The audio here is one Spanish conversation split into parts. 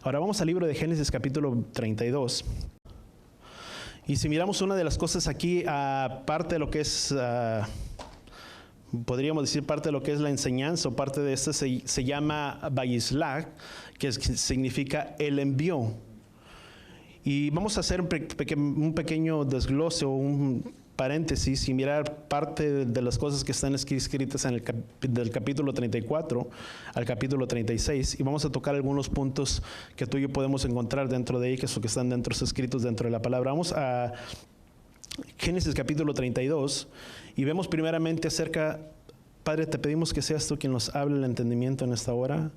Ahora vamos al libro de Génesis capítulo 32. Y si miramos una de las cosas aquí, parte de lo que es, podríamos decir parte de lo que es la enseñanza, o parte de esto se llama Vayislach, que significa Él envió. Y vamos a hacer un pequeño desglose o un paréntesis y mirar parte de las cosas que están escritas del capítulo 34 al capítulo 36, y vamos a tocar algunos puntos que tú y yo podemos encontrar dentro de ellos, que están escritos dentro de la palabra. Vamos a Génesis capítulo 32 y vemos primeramente acerca, Padre, te pedimos que seas tú quien nos hable el entendimiento en esta hora,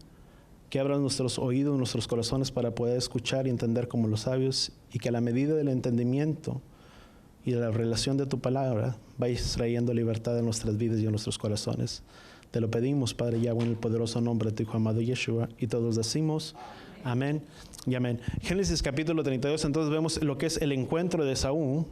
que abras nuestros oídos, nuestros corazones para poder escuchar y entender como los sabios, y que a la medida del entendimiento y de la relación de tu palabra vayas trayendo libertad en nuestras vidas y en nuestros corazones. Te lo pedimos, Padre Yahweh, en el poderoso nombre de tu Hijo amado Yeshua, y todos decimos amén y amén. Génesis capítulo 32, entonces vemos lo que es el encuentro de Esaú,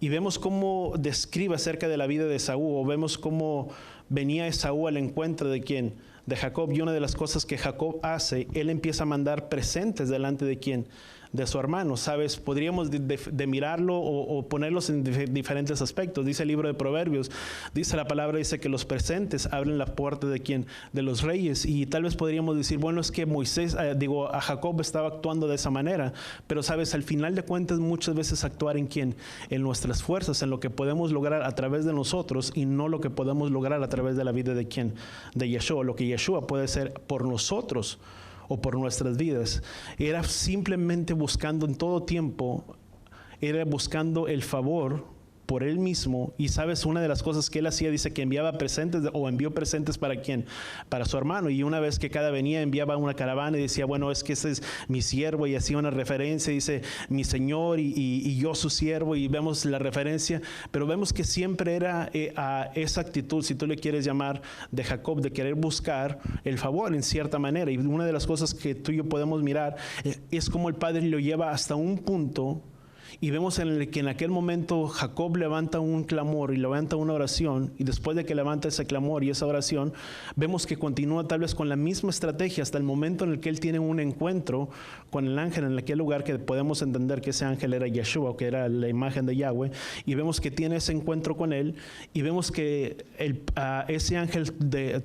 y vemos cómo describe acerca de la vida de Esaú, o vemos cómo venía Esaú al encuentro de ¿quién? De Jacob. Y una de las cosas que Jacob hace, él empieza a mandar presentes delante de ¿quién? De su hermano, ¿sabes? Podríamos de mirarlo o ponerlos en diferentes aspectos. Dice el libro de Proverbios, dice la palabra, dice que los presentes abren la puerta de ¿quién? De los reyes. Y tal vez podríamos decir, bueno, es que a Jacob estaba actuando de esa manera, pero ¿sabes? Al final de cuentas, muchas veces actuar en ¿quién? En nuestras fuerzas, en lo que podemos lograr a través de nosotros, y no lo que podemos lograr a través de la vida de ¿quién? De Yeshua. Lo que Yeshua puede ser por nosotros o por nuestras vidas. Era simplemente buscando en todo tiempo, era buscando el favor por él mismo. Y sabes, una de las cosas que él hacía, dice que enviaba presentes, o envió presentes para ¿quién? Para su hermano. Y una vez que cada venía, enviaba una caravana y decía, bueno, es que ese es mi siervo, y hacía una referencia, dice mi señor y yo su siervo, y vemos la referencia, pero vemos que siempre era a esa actitud, si tú le quieres llamar, de Jacob, de querer buscar el favor en cierta manera. Y una de las cosas que tú y yo podemos mirar es cómo el Padre lo lleva hasta un punto. Y vemos que en aquel momento Jacob levanta un clamor y levanta una oración, y después de que levanta ese clamor y esa oración, vemos que continúa tal vez con la misma estrategia hasta el momento en el que él tiene un encuentro con el ángel en aquel lugar, que podemos entender que ese ángel era Yeshua, que era la imagen de Yahweh, y vemos que tiene ese encuentro con él, y vemos que ese ángel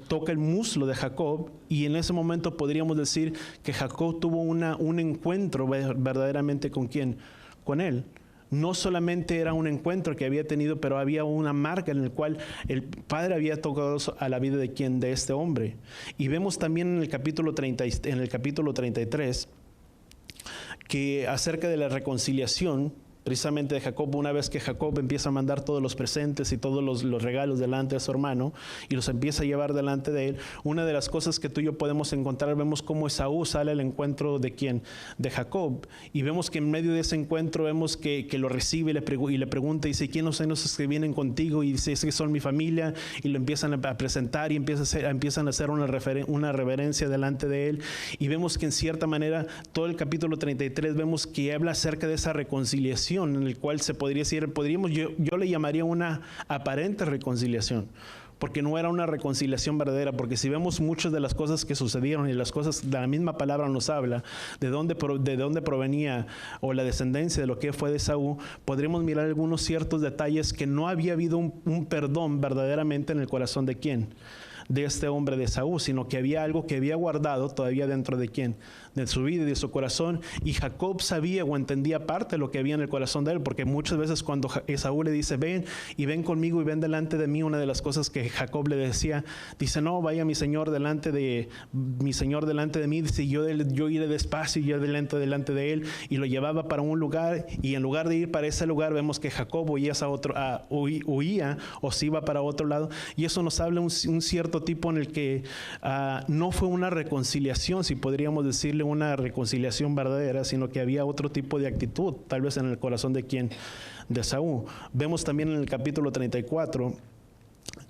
toca el muslo de Jacob, y en ese momento podríamos decir que Jacob tuvo un encuentro verdaderamente ¿con quién? Con él. No solamente era un encuentro que había tenido, pero había una marca en la cual el Padre había tocado a la vida de ¿quién? De este hombre. Y vemos también en el capítulo 33 que acerca de la reconciliación precisamente de Jacob, una vez que Jacob empieza a mandar todos los presentes y todos los regalos delante de su hermano, y los empieza a llevar delante de él, una de las cosas que tú y yo podemos encontrar, vemos cómo Esaú sale al encuentro de ¿quién? De Jacob, y vemos que en medio de ese encuentro vemos que lo recibe y le pregunta, y dice, ¿quiénes son los que vienen contigo? Y dice, es que son mi familia, y lo empiezan a presentar, y empiezan a hacer una reverencia delante de él, y vemos que en cierta manera todo el capítulo 33 vemos que habla acerca de esa reconciliación, en el cual se podría decir, yo le llamaría una aparente reconciliación, porque no era una reconciliación verdadera, porque si vemos muchas de las cosas que sucedieron y las cosas de la misma palabra nos habla de dónde provenía o la descendencia de lo que fue de Esaú, podremos mirar algunos ciertos detalles que no había habido un perdón verdaderamente en el corazón de ¿quién? De este hombre de Esaú, sino que había algo que había guardado todavía dentro de ¿quién? De su vida y de su corazón, y Jacob sabía o entendía parte de lo que había en el corazón de él, porque muchas veces cuando Esaú le dice, ven conmigo y ven delante de mí, una de las cosas que Jacob le decía, dice, no, vaya mi señor delante de mí, dice, yo iré despacio y yo delante de él, y lo llevaba para un lugar, y en lugar de ir para ese lugar, vemos que Jacob huía o se iba para otro lado, y eso nos habla un cierto tipo en el que no fue una reconciliación, si podríamos decirle una reconciliación verdadera, sino que había otro tipo de actitud, tal vez en el corazón de ¿quién? De Esaú. Vemos también en el capítulo 34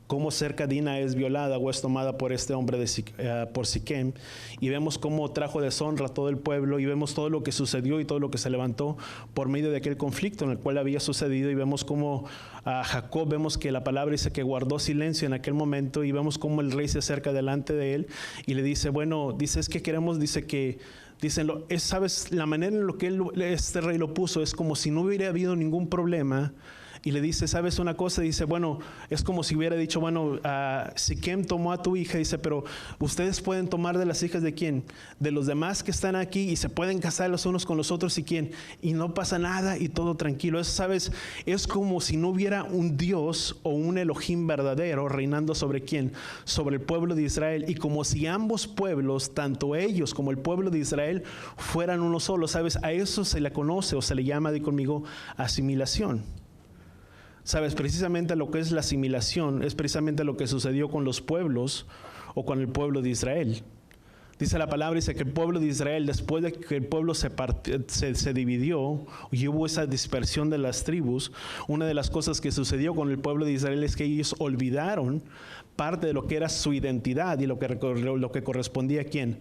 cómo cerca Dina es violada o es tomada por este hombre por Siquem, y vemos cómo trajo deshonra a todo el pueblo, y vemos todo lo que sucedió y todo lo que se levantó por medio de aquel conflicto en el cual había sucedido, y vemos cómo a Jacob, vemos que la palabra dice que guardó silencio en aquel momento, y vemos cómo el rey se acerca delante de él y le dice, bueno, dice, es que queremos, dice que Dicen, ¿sabes? La manera en la que este rey lo puso es como si no hubiera habido ningún problema. Y le dice, ¿sabes una cosa? Dice, bueno, es como si hubiera dicho, bueno, Siquem tomó a tu hija. Dice, pero ustedes pueden tomar de las hijas de quién, de los demás que están aquí, y se pueden casar los unos con los otros, y quién, y no pasa nada y todo tranquilo. Eso, ¿sabes? Es como si no hubiera un Dios o un Elohim verdadero reinando sobre quién, sobre el pueblo de Israel, y como si ambos pueblos, tanto ellos como el pueblo de Israel, fueran uno solo. ¿Sabes? A eso se le conoce o se le llama, di conmigo, asimilación. Sabes, precisamente lo que es la asimilación es precisamente lo que sucedió con los pueblos o con el pueblo de Israel. Dice la palabra, dice que el pueblo de Israel, después de que el pueblo se dividió y hubo esa dispersión de las tribus, una de las cosas que sucedió con el pueblo de Israel es que ellos olvidaron parte de lo que era su identidad y lo que correspondía a quién,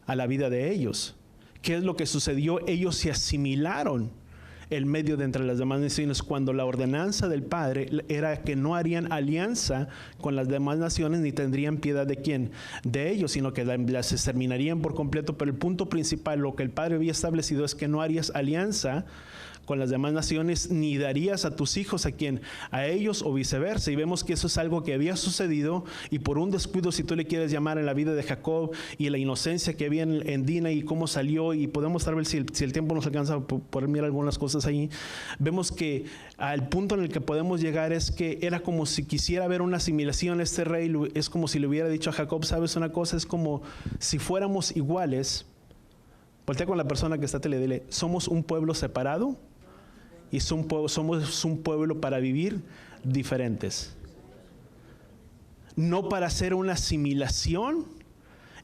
a la vida de ellos. ¿Qué es lo que sucedió? Ellos se asimilaron el medio de entre las demás naciones, cuando la ordenanza del Padre era que no harían alianza con las demás naciones ni tendrían piedad de quién, de ellos, sino que las exterminarían por completo. Pero el punto principal, lo que el Padre había establecido, es que no harías alianza con las demás naciones, ni darías a tus hijos a quién, a ellos, o viceversa. Y vemos que eso es algo que había sucedido, y por un descuido, si tú le quieres llamar, en la vida de Jacob y la inocencia que había en Dina y cómo salió, y podemos tal vez, si el tiempo nos alcanza, poder mirar algunas cosas ahí, vemos que al punto en el que podemos llegar es que era como si quisiera ver una asimilación. Este rey es como si le hubiera dicho a Jacob, ¿sabes una cosa? Es como si fuéramos iguales. Voltea con la persona que está, te le dile, somos un pueblo separado y somos un pueblo para vivir diferentes. No para hacer una asimilación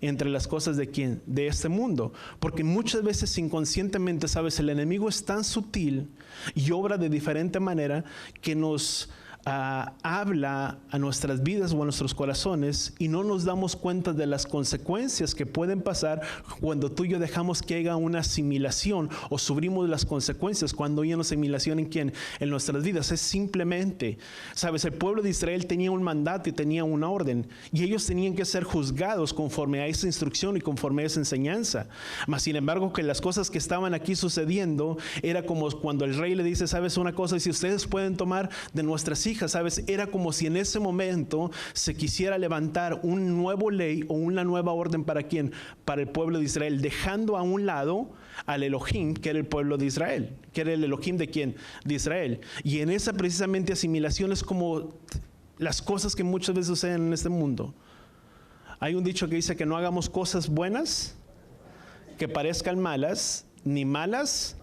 entre las cosas de quién, de este mundo. Porque muchas veces inconscientemente, sabes, el enemigo es tan sutil y obra de diferente manera que nos habla a nuestras vidas o a nuestros corazones, y no nos damos cuenta de las consecuencias que pueden pasar cuando tú y yo dejamos que haya una asimilación, o sufrimos las consecuencias cuando hay una asimilación en quién, en nuestras vidas. Es simplemente, sabes, el pueblo de Israel tenía un mandato y tenía una orden, y ellos tenían que ser juzgados conforme a esa instrucción y conforme a esa enseñanza. Mas sin embargo, que las cosas que estaban aquí sucediendo era como cuando el rey le dice, sabes una cosa, si ustedes pueden tomar de nuestras hijas, ¿sabes? Era como si en ese momento se quisiera levantar una nueva ley o una nueva orden. ¿Para quién? Para el pueblo de Israel, dejando a un lado al Elohim, que era el pueblo de Israel, que era el Elohim de quién, de Israel. Y en esa precisamente asimilación es como las cosas que muchas veces suceden en este mundo. Hay un dicho que dice que no hagamos cosas buenas que parezcan malas, ni malas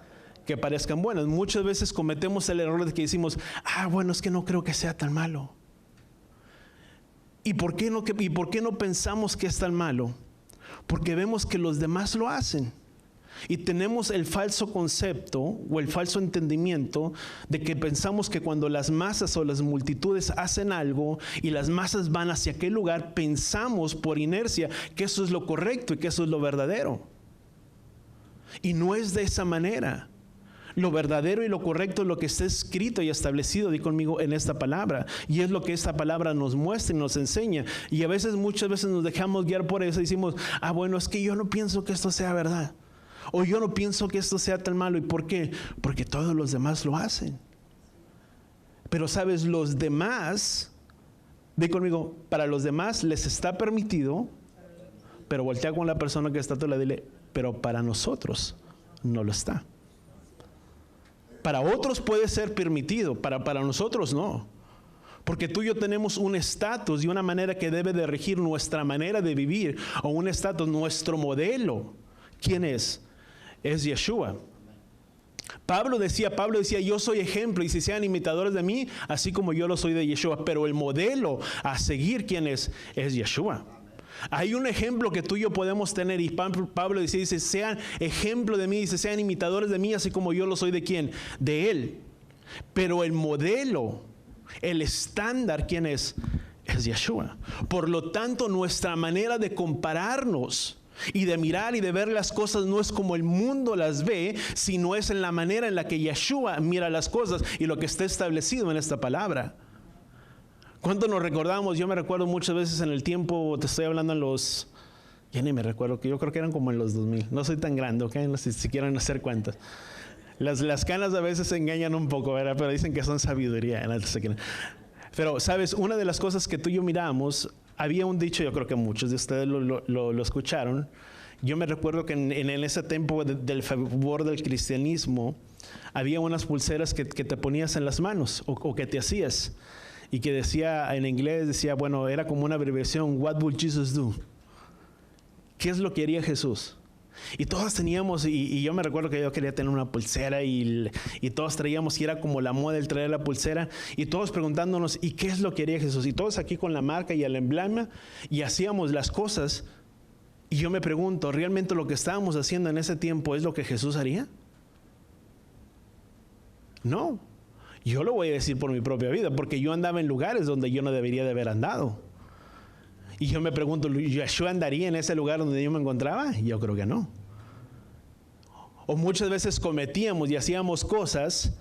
que parezcan buenas. Muchas veces cometemos el error de que decimos, bueno, es que no creo que sea tan malo. ¿Y por qué no pensamos que es tan malo? Porque vemos que los demás lo hacen. Y tenemos el falso concepto o el falso entendimiento de que pensamos que cuando las masas o las multitudes hacen algo y las masas van hacia aquel lugar, pensamos por inercia que eso es lo correcto y que eso es lo verdadero. Y no es de esa manera. Lo verdadero y lo correcto es lo que está escrito y establecido, di conmigo, en esta palabra. Y es lo que esta palabra nos muestra y nos enseña. Y a veces, muchas veces nos dejamos guiar por eso y decimos, bueno, es que yo no pienso que esto sea verdad. O yo no pienso que esto sea tan malo. ¿Y por qué? Porque todos los demás lo hacen. Pero sabes, los demás, di conmigo, para los demás les está permitido, pero voltea con la persona que está, tú le dile, pero para nosotros no lo está. Para otros puede ser permitido, para nosotros no. Porque tú y yo tenemos un estatus y una manera que debe de regir nuestra manera de vivir, o un estatus, nuestro modelo. ¿Quién es? Es Yeshua. Pablo decía, yo soy ejemplo, y si sean imitadores de mí, así como yo lo soy de Yeshua. Pero el modelo a seguir, ¿quién es? Es Yeshua. Hay un ejemplo que tú y yo podemos tener, y Pablo dice, sean ejemplo de mí, dice, sean imitadores de mí, así como yo lo soy de quién, de él. Pero el modelo, el estándar, ¿quién es? Es Yeshua. Por lo tanto, nuestra manera de compararnos y de mirar y de ver las cosas no es como el mundo las ve, sino es en la manera en la que Yeshua mira las cosas y lo que está establecido en esta palabra. ¿Cuánto nos recordamos? Yo me recuerdo muchas veces en el tiempo, te estoy hablando en los Ya ni me recuerdo, que yo creo que eran como en los 2000. No soy tan grande, ¿ok? No sé si quieren hacer cuentas. Las canas a veces se engañan un poco, ¿verdad? Pero dicen que son sabiduría. Pero, ¿sabes? Una de las cosas que tú y yo miramos, había un dicho, yo creo que muchos de ustedes lo escucharon. Yo me recuerdo que en ese tiempo del favor del cristianismo, había unas pulseras que te ponías en las manos o que te hacías. Y que decía, en inglés decía, bueno, era como una abreviación, What would Jesus do? ¿Qué es lo que haría Jesús? Y todos teníamos, y yo me recuerdo que yo quería tener una pulsera y todos traíamos, y era como la moda el traer la pulsera, y todos preguntándonos, ¿y qué es lo que haría Jesús? Y todos aquí con la marca y el emblema, y hacíamos las cosas. Y yo me pregunto, ¿realmente lo que estábamos haciendo en ese tiempo es lo que Jesús haría? No. Yo lo voy a decir por mi propia vida, porque yo andaba en lugares donde yo no debería de haber andado. Y yo me pregunto, ¿Yeshua andaría en ese lugar donde yo me encontraba? Yo creo que no. O muchas veces cometíamos y hacíamos cosas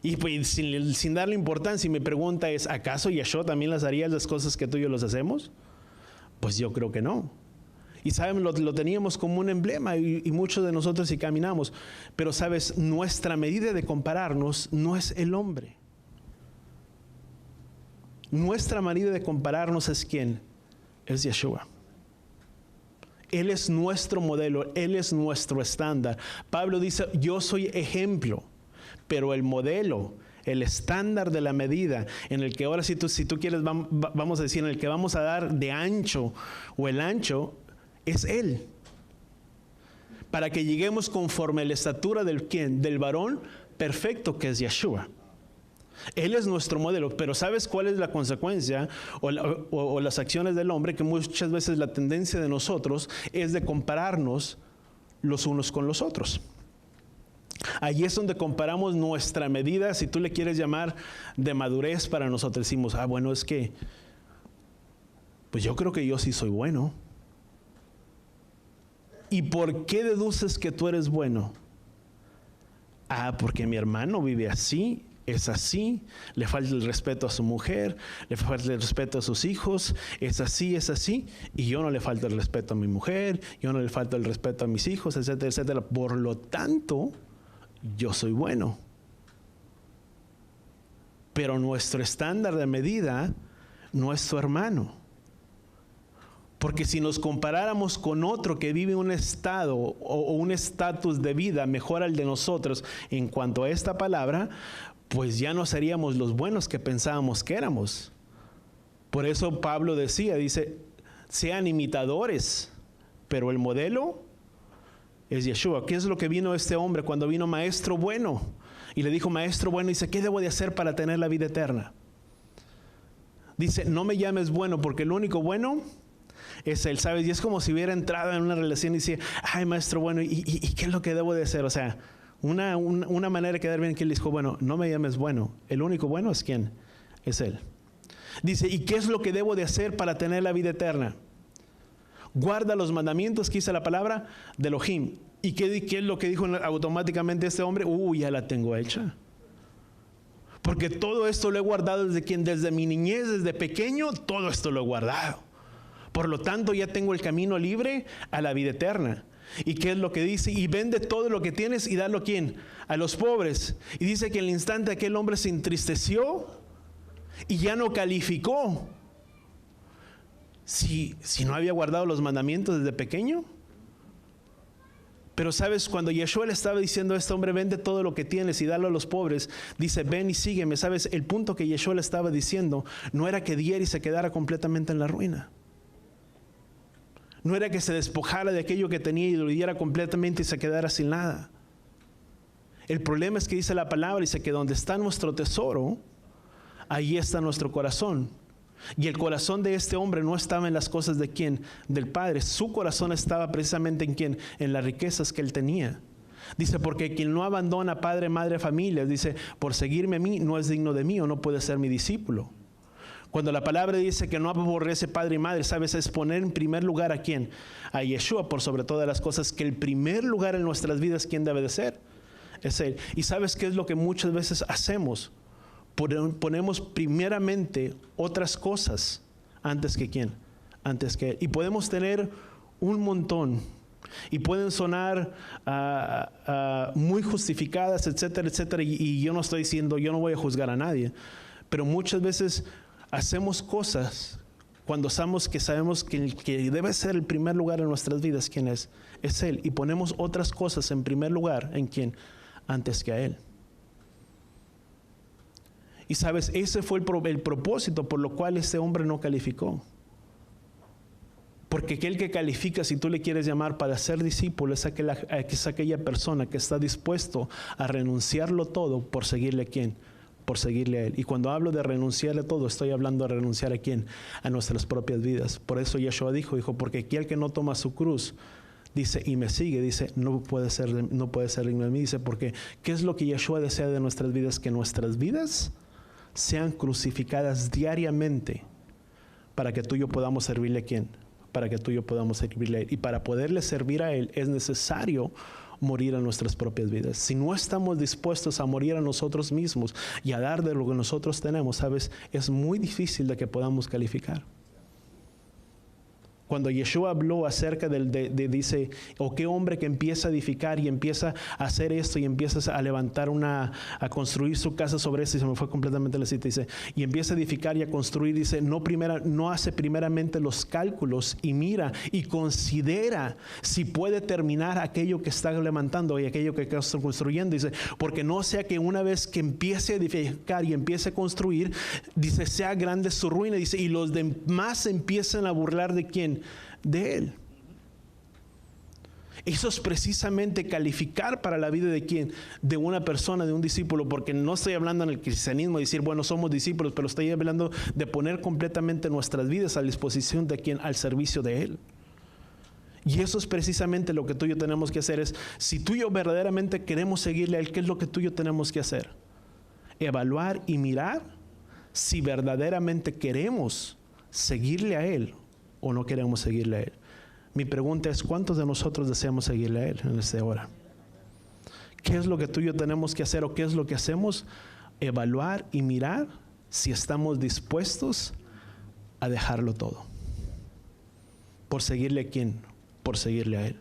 y pues sin darle importancia. Y mi pregunta es, ¿acaso Yeshua también las haría las cosas que tú y yo los hacemos? Pues yo creo que no. Y saben, lo teníamos como un emblema y muchos de nosotros sí caminamos. Pero sabes, nuestra medida de compararnos no es el hombre. Nuestra medida de compararnos es ¿quién? Es Yeshua. Él es nuestro modelo, Él es nuestro estándar. Pablo dice, yo soy ejemplo, pero el modelo, el estándar de la medida en el que ahora si tú quieres, vamos a decir, en el que vamos a dar de ancho o el ancho, es Él. Para que lleguemos conforme a la estatura del ¿quién? Del varón perfecto que es Yeshua. Él es nuestro modelo, pero ¿sabes cuál es la consecuencia o las acciones del hombre? Que muchas veces la tendencia de nosotros es de compararnos los unos con los otros. Allí es donde comparamos nuestra medida, si tú le quieres llamar de madurez para nosotros. Decimos, bueno, es que, pues yo creo que yo sí soy bueno. ¿Y por qué deduces que tú eres bueno? Porque mi hermano vive así. Es así, le falta el respeto a su mujer, le falta el respeto a sus hijos, es así, y yo no le falta el respeto a mi mujer, yo no le falta el respeto a mis hijos, etcétera, etcétera. Por lo tanto, yo soy bueno. Pero nuestro estándar de medida no es su hermano. Porque si nos comparáramos con otro que vive un estado o un estatus de vida mejor al de nosotros en cuanto a esta palabra, pues ya no seríamos los buenos que pensábamos que éramos. Por eso Pablo dice, sean imitadores, pero el modelo es Yeshua. ¿Qué es lo que vino este hombre cuando vino maestro bueno? Y le dijo, maestro bueno, dice, ¿qué debo de hacer para tener la vida eterna? Dice, no me llames bueno, porque el único bueno es Él, ¿sabes? Y es como si hubiera entrado en una relación y dice, ay, maestro bueno, ¿y qué es lo que debo de hacer? O sea, una manera de quedar bien, que él dijo, bueno, no me llames bueno. El único bueno es ¿quién? Es Él. Dice, ¿y qué es lo que debo de hacer para tener la vida eterna? Guarda los mandamientos, que dice la palabra, de Elohim. ¿Y qué es lo que dijo automáticamente este hombre? Ya la tengo hecha. Porque todo esto lo he guardado desde mi niñez, desde pequeño, todo esto lo he guardado. Por lo tanto, ya tengo el camino libre a la vida eterna. ¿Y qué es lo que dice? Y vende todo lo que tienes y dalo ¿a quién? A los pobres. Y dice que en el instante aquel hombre se entristeció y ya no calificó. Si no había guardado los mandamientos desde pequeño. Pero sabes, cuando Yeshua le estaba diciendo a este hombre, vende todo lo que tienes y dalo a los pobres, dice, ven y sígueme. Sabes, el punto que Yeshua le estaba diciendo no era que diera y se quedara completamente en la ruina. No era que se despojara de aquello que tenía y lo diera completamente y se quedara sin nada. El problema es que dice la palabra, dice que donde está nuestro tesoro, ahí está nuestro corazón. Y el corazón de este hombre no estaba en las cosas de quién, del Padre. Su corazón estaba precisamente en quién, en las riquezas que él tenía. Dice, porque quien no abandona padre, madre, familia, dice, por seguirme a mí no es digno de mí o no puede ser mi discípulo. Cuando la palabra dice que no aborrece padre y madre, ¿sabes? Es poner en primer lugar ¿a quién? A Yeshua por sobre todas las cosas, que el primer lugar en nuestras vidas, ¿quién debe de ser? Es Él. ¿Y sabes qué es lo que muchas veces hacemos? Ponemos primeramente otras cosas antes que ¿quién? Antes que Él. Y podemos tener un montón. Y pueden sonar muy justificadas, etcétera, etcétera. Y yo no estoy diciendo, yo no voy a juzgar a nadie. Pero muchas veces hacemos cosas cuando sabemos que el que debe ser el primer lugar en nuestras vidas, ¿quién es? Es Él. Y ponemos otras cosas en primer lugar, ¿en quién? Antes que a Él. Y sabes, ese fue el propósito por lo cual este hombre no calificó. Porque aquel que califica, si tú le quieres llamar para ser discípulo, es aquella persona que está dispuesto a renunciarlo todo por seguirle a quién, por seguirle a Él. Y cuando hablo de renunciarle todo, estoy hablando de renunciar a quién, a nuestras propias vidas. Por eso Yeshua dijo, porque aquel que no toma su cruz, dice, y me sigue, dice, no puede ser digno de mí. Dice, porque ¿qué es lo que Yeshua desea de nuestras vidas? Que nuestras vidas sean crucificadas diariamente para que tú y yo podamos servirle a quién, para que tú y yo podamos servirle a Él. Y para poderle servir a Él es necesario morir a nuestras propias vidas. Si no estamos dispuestos a morir a nosotros mismos y a dar de lo que nosotros tenemos, sabes, es muy difícil de que podamos calificar. Cuando Yeshua habló acerca dice, o qué hombre que empieza a edificar y empieza a hacer esto y empieza a levantar a construir su casa sobre esto, y se me fue completamente la cita, dice, y empieza a edificar y a construir, dice, no hace primeramente los cálculos y mira y considera si puede terminar aquello que está levantando y aquello que está construyendo, dice, porque no sea que una vez que empiece a edificar y empiece a construir, dice, sea grande su ruina, dice, y los demás empiezan a burlar de quién, de Él. Eso es precisamente calificar para la vida de quién, de una persona, de un discípulo, porque no estoy hablando en el cristianismo de decir, bueno, somos discípulos, pero estoy hablando de poner completamente nuestras vidas a disposición de quién, al servicio de Él. Y eso es precisamente lo que tú y yo tenemos que hacer, es, si tú y yo verdaderamente queremos seguirle a Él, ¿qué es lo que tú y yo tenemos que hacer? Evaluar y mirar si verdaderamente queremos seguirle a Él o no queremos seguirle a Él. Mi pregunta es, ¿cuántos de nosotros deseamos seguirle a Él en esta hora? ¿Qué es lo que tú y yo tenemos que hacer o qué es lo que hacemos? Evaluar y mirar si estamos dispuestos a dejarlo todo. ¿Por seguirle a quién? Por seguirle a Él.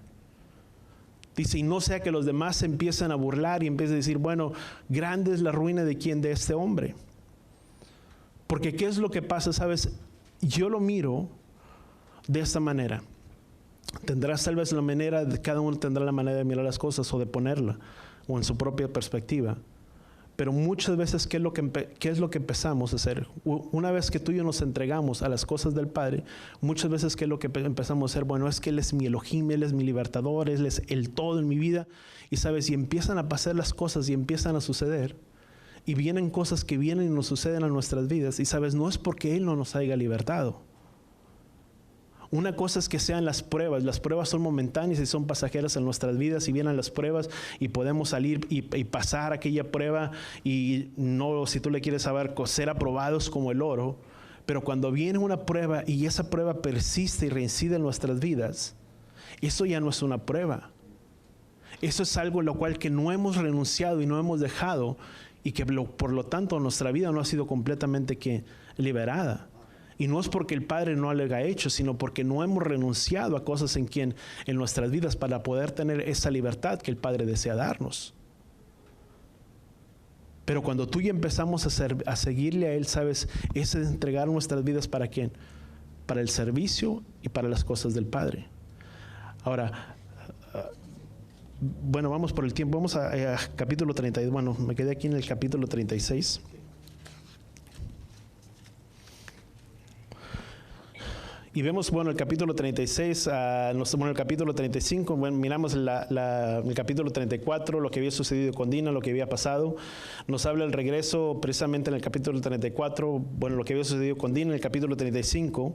Dice, y no sea que los demás se empiecen a burlar y empiecen a decir, bueno, grande es la ruina de quién, de este hombre. Porque ¿qué es lo que pasa? ¿Sabes? Yo lo miro de esta manera. Tendrás tal vez la manera, cada uno tendrá la manera de mirar las cosas o de ponerla, o en su propia perspectiva. Pero muchas veces, ¿qué es lo que empezamos a hacer? Una vez que tú y yo nos entregamos a las cosas del Padre, muchas veces, ¿qué es lo que empezamos a hacer? Bueno, es que Él es mi Elohim, Él es mi libertador, Él es el todo en mi vida. Y sabes, y empiezan a pasar las cosas y empiezan a suceder. Y vienen cosas que vienen y nos suceden a nuestras vidas. Y sabes, no es porque Él no nos haya libertado. Una cosa es que sean las pruebas son momentáneas y son pasajeras en nuestras vidas, y vienen las pruebas y podemos salir y pasar aquella prueba y no, si tú le quieres saber, ser aprobados como el oro. Pero cuando viene una prueba y esa prueba persiste y reincide en nuestras vidas, eso ya no es una prueba. Eso es algo en lo cual que no hemos renunciado y no hemos dejado, y que por lo tanto nuestra vida no ha sido completamente liberada. Y no es porque el Padre no lo haya hecho, sino porque no hemos renunciado a cosas en nuestras vidas para poder tener esa libertad que el Padre desea darnos. Pero cuando tú y yo empezamos a seguirle a Él, ¿sabes? Es entregar nuestras vidas ¿para quién? Para el servicio y para las cosas del Padre. Ahora, bueno, vamos por el tiempo. Vamos a capítulo 32. Bueno, me quedé aquí en el capítulo 36. Y vemos, bueno, el capítulo 36, el capítulo 35, bueno, miramos el capítulo 34, lo que había sucedido con Dina, lo que había pasado. Nos habla el regreso precisamente en el capítulo 34, bueno, lo que había sucedido con Dina, en el capítulo 35,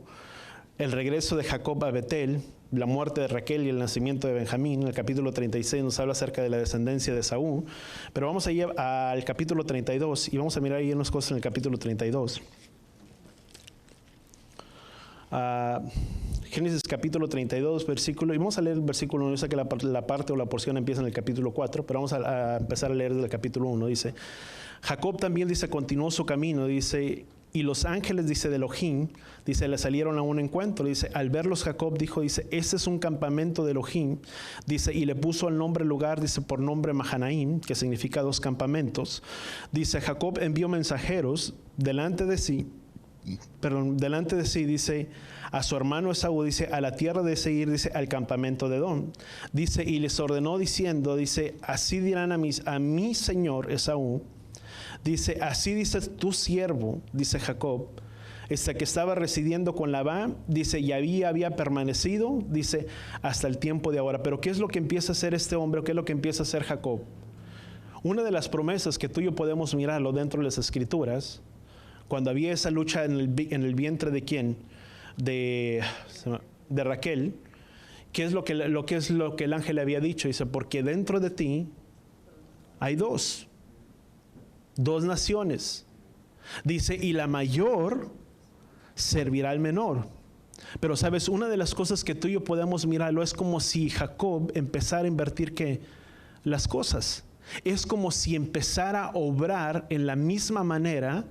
el regreso de Jacob a Betel, la muerte de Raquel y el nacimiento de Benjamín. En el capítulo 36 nos habla acerca de la descendencia de Saúl. Pero vamos a ir al capítulo 32 y vamos a mirar ahí unas cosas en el capítulo 32. Génesis capítulo 32, versículo, y vamos a leer el versículo 1. Yo sé que la parte o la porción empieza en el capítulo 4, pero vamos a empezar a leer desde el capítulo 1. Dice, Jacob también, dice, continuó su camino, dice, Y los ángeles, dice, de Elohim, dice, le salieron a un encuentro. Dice, al verlos Jacob dijo, dice, este es un campamento de Elohim. Dice, y le puso el nombre lugar, dice, por nombre Mahanaim, que significa 2 campamentos. Dice, Jacob envió mensajeros delante de sí, dice, a su hermano Esaú, dice, a la tierra de Seir, dice, al campamento de Edom. Dice, y les ordenó diciendo, dice, así dirán a mi señor Esaú. Dice, así dice tu siervo, dice Jacob, que estaba residiendo con Labán, dice, y había permanecido, dice, hasta el tiempo de ahora. Pero ¿qué es lo que empieza a hacer este hombre? ¿Qué es lo que empieza a hacer Jacob? Una de las promesas que tú y yo podemos mirarlo dentro de las Escrituras, cuando había esa lucha en el vientre de ¿quién? De Raquel, ¿qué es lo que el ángel le había dicho? Dice, porque dentro de ti hay dos naciones. Dice, y la mayor servirá al menor. Pero sabes, una de las cosas que tú y yo podemos mirarlo es como si Jacob empezara a invertir las cosas. Es como si empezara a obrar en la misma manera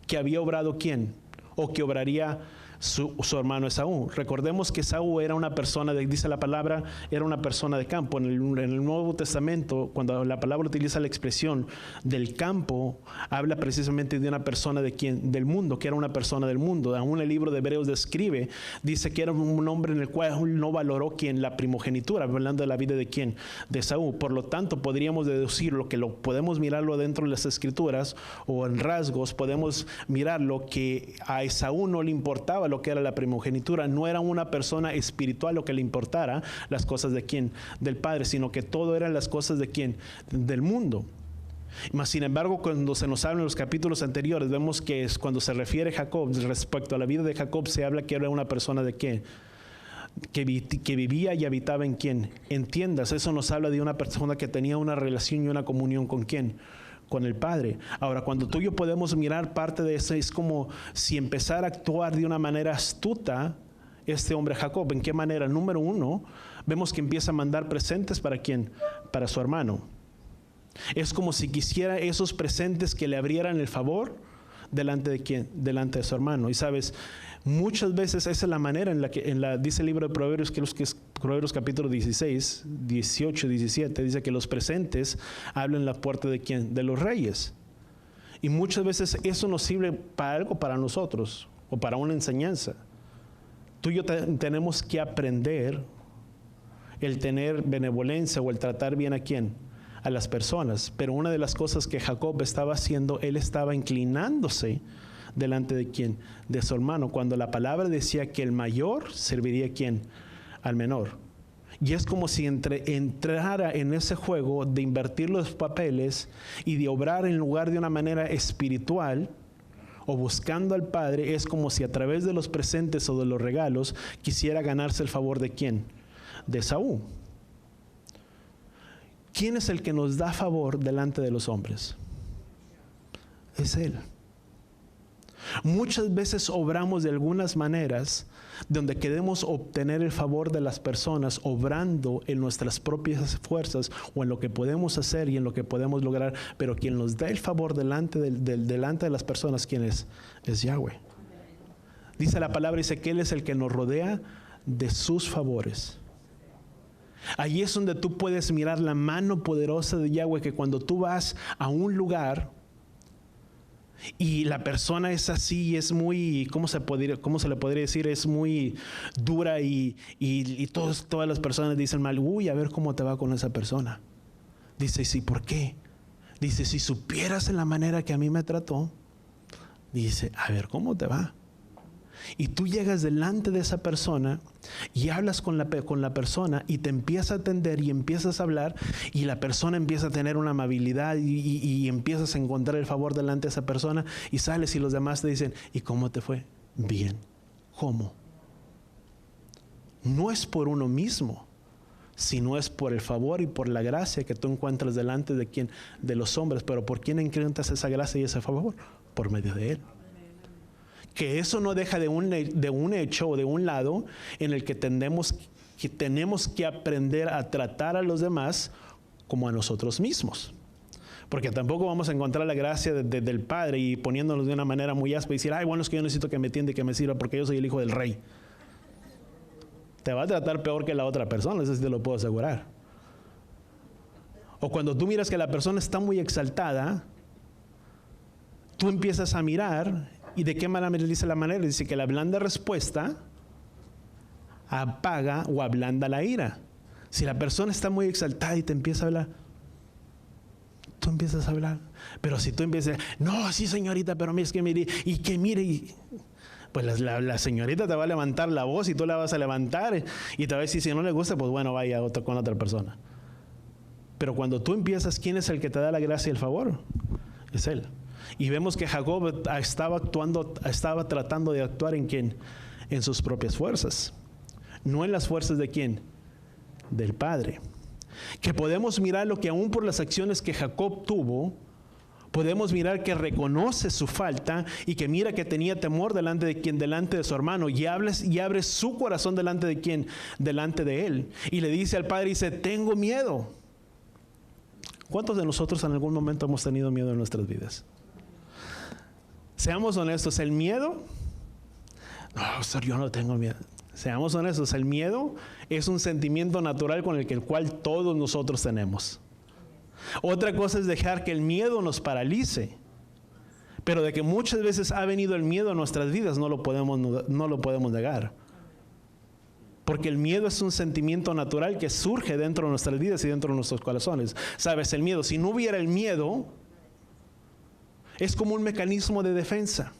que había obrado ¿quién? O que obraría su hermano Esaú. Recordemos que Esaú era una persona, dice la palabra, era una persona de campo. En el Nuevo Testamento, cuando la palabra utiliza la expresión del campo, habla precisamente de una persona del mundo, que era una persona del mundo. Aún el libro de Hebreos describe, dice que era un hombre en el cual no valoró la primogenitura, hablando de la vida de ¿quién? De Esaú. Por lo tanto, podríamos deducir podemos mirarlo dentro de las Escrituras, o en rasgos, podemos mirarlo que a Esaú no le importaba lo que era la primogenitura. No era una persona espiritual lo que le importara las cosas de quién, del Padre, sino que todo eran las cosas de quién, del mundo. Mas sin embargo, cuando se nos habla en los capítulos anteriores, vemos que es cuando se refiere a Jacob, respecto a la vida de Jacob, se habla que era una persona de qué, que vivía y habitaba en quién, en tiendas. Eso nos habla de una persona que tenía una relación y una comunión con quién, con el Padre. Ahora, cuando tú y yo podemos mirar parte de eso, es como si empezara a actuar de una manera astuta este hombre Jacob. ¿En qué manera? Número 1, vemos que empieza a mandar presentes ¿para quién? Para su hermano. Es como si quisiera esos presentes que le abrieran el favor delante de quién, delante de su hermano. Y sabes, muchas veces esa es la manera en la que dice el libro de Proverbios, que es Proverbios capítulo 16, 18, 17, dice que los presentes hablan la puerta de quién, de los reyes. Y muchas veces eso nos sirve para algo para nosotros, o para una enseñanza. Tú y yo tenemos que aprender el tener benevolencia o el tratar bien a quién, a las personas. Pero una de las cosas que Jacob estaba haciendo, él estaba inclinándose delante de quién, de su hermano, cuando la palabra decía que el mayor serviría a quién, al menor. Y es como si entrara en ese juego de invertir los papeles y de obrar en lugar de una manera espiritual o buscando al Padre. Es como si a través de los presentes o de los regalos quisiera ganarse el favor de quién, de Esaú. ¿Quién es el que nos da favor delante de los hombres? Es Él. Muchas veces obramos de algunas maneras donde queremos obtener el favor de las personas, obrando en nuestras propias fuerzas o en lo que podemos hacer y en lo que podemos lograr. Pero quien nos da el favor delante de las personas, ¿quién es? Es Yahweh. Dice la palabra, dice que Él es el que nos rodea de sus favores. Allí es donde tú puedes mirar la mano poderosa de Yahweh, que cuando tú vas a un lugar y la persona es así, es muy, ¿cómo se le podría decir? Es muy dura y todas las personas dicen mal, uy, a ver cómo te va con esa persona. Dice, sí, ¿por qué? Dice, si supieras en la manera que a mí me trató, dice, a ver cómo te va. Y tú llegas delante de esa persona y hablas con la persona y te empieza a atender y empiezas a hablar, y la persona empieza a tener una amabilidad y empiezas a encontrar el favor delante de esa persona, y sales y los demás te dicen, ¿y cómo te fue? Bien. ¿Cómo? No es por uno mismo, sino es por el favor y por la gracia que tú encuentras delante de quién, de los hombres. Pero ¿por quién encuentras esa gracia y ese favor? Por medio de Él. Que eso no deja de un hecho o de un lado en el que tenemos que aprender a tratar a los demás como a nosotros mismos. Porque tampoco vamos a encontrar la gracia del Padre y poniéndonos de una manera muy áspera y decir, ay, bueno, es que yo necesito que me entienda y que me sirva porque yo soy el hijo del rey. Te va a tratar peor que la otra persona, eso sí te lo puedo asegurar. O cuando tú miras que la persona está muy exaltada, tú empiezas a mirar, ¿y de qué manera dice la manera? Dice que la blanda respuesta apaga o ablanda la ira. Si la persona está muy exaltada y te empieza a hablar, tú empiezas a hablar. Pero si tú empiezas, no, sí señorita, pero es que mire, y que mire, pues la señorita te va a levantar la voz y tú la vas a levantar y te va a decir, si no le gusta, pues bueno, vaya con otra persona. Pero cuando tú empiezas, ¿quién es el que te da la gracia y el favor? Es Él. Y vemos que Jacob estaba tratando de actuar ¿en quién? En sus propias fuerzas. No en las fuerzas ¿de quién? Del Padre. Que podemos mirar lo que aún por las acciones que Jacob tuvo, podemos mirar que reconoce su falta y que mira que tenía temor delante de quién, delante de su hermano, y abre su corazón delante de quién, delante de él. Y le dice al Padre, dice, tengo miedo. ¿Cuántos de nosotros en algún momento hemos tenido miedo en nuestras vidas? Seamos honestos, el miedo, no, Señor, yo no tengo miedo. Seamos honestos, el miedo es un sentimiento natural con el cual todos nosotros tenemos. Otra cosa es dejar que el miedo nos paralice. Pero de que muchas veces ha venido el miedo a nuestras vidas, no lo podemos negar. Porque el miedo es un sentimiento natural que surge dentro de nuestras vidas y dentro de nuestros corazones. ¿Sabes? El miedo, si no hubiera el miedo, es como un mecanismo de defensa.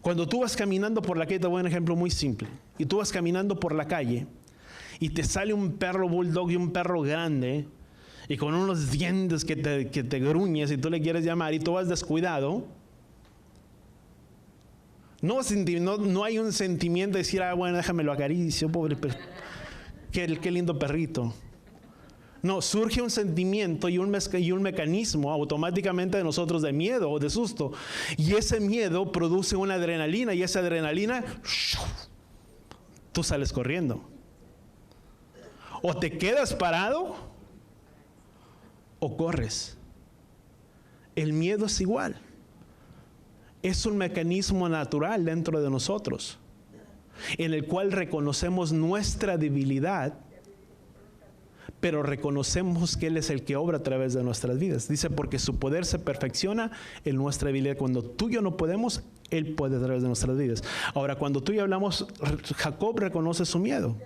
Cuando tú vas caminando por la calle, te voy a un ejemplo muy simple. Y tú vas caminando por la calle y te sale un perro bulldog y un perro grande y con unos dientes que te gruñes y tú le quieres llamar y tú vas descuidado. No hay un sentimiento de decir, bueno, déjame lo acaricio, pobre perro. Qué lindo perrito. No, surge un sentimiento y un mecanismo automáticamente de nosotros de miedo o de susto. Y ese miedo produce una adrenalina y esa adrenalina, tú sales corriendo. O te quedas parado o corres. El miedo es igual. Es un mecanismo natural dentro de nosotros, en el cual reconocemos nuestra debilidad, pero reconocemos que Él es el que obra a través de nuestras vidas. Dice, porque su poder se perfecciona en nuestra debilidad. Cuando tú y yo no podemos, Él puede a través de nuestras vidas. Ahora, cuando tú y yo hablamos, Jacob reconoce su miedo.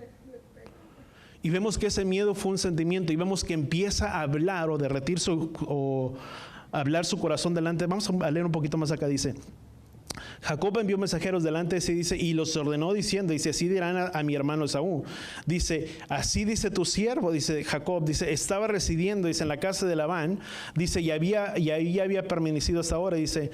Y vemos que ese miedo fue un sentimiento, y vemos que empieza a hablar o derretir hablar su corazón delante. Vamos a leer un poquito más acá, dice. Jacob envió mensajeros delante de sí, dice, y los ordenó diciendo, dice, así dirán a mi hermano Esaú. Dice, así dice tu siervo, dice Jacob, dice, estaba residiendo, dice, en la casa de Labán, dice, y ahí había permanecido hasta ahora, dice,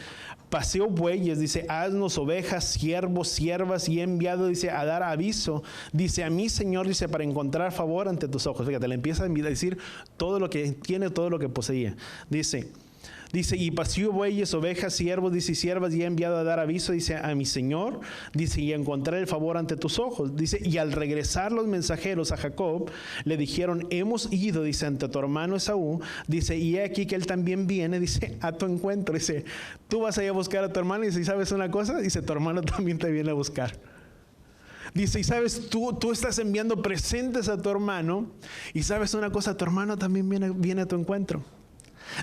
paseó bueyes, dice, asnos, ovejas, siervos, siervas, y he enviado, dice, a dar aviso, dice, a mi Señor, dice, para encontrar favor ante tus ojos. Fíjate, le empieza a decir todo lo que tiene, todo lo que poseía. Dice, y pació bueyes, ovejas, siervos, dice, y siervas, y he enviado a dar aviso, dice, a mi Señor, dice, y a encontrar el favor ante tus ojos. Dice, y al regresar los mensajeros a Jacob, le dijeron, hemos ido, dice, ante tu hermano Esaú, dice, y he aquí que él también viene, dice, a tu encuentro. Dice, tú vas a ir a buscar a tu hermano, y dice, ¿sabes una cosa? Dice, tu hermano también te viene a buscar. Dice, y sabes, tú estás enviando presentes a tu hermano, y sabes una cosa, tu hermano también viene a tu encuentro.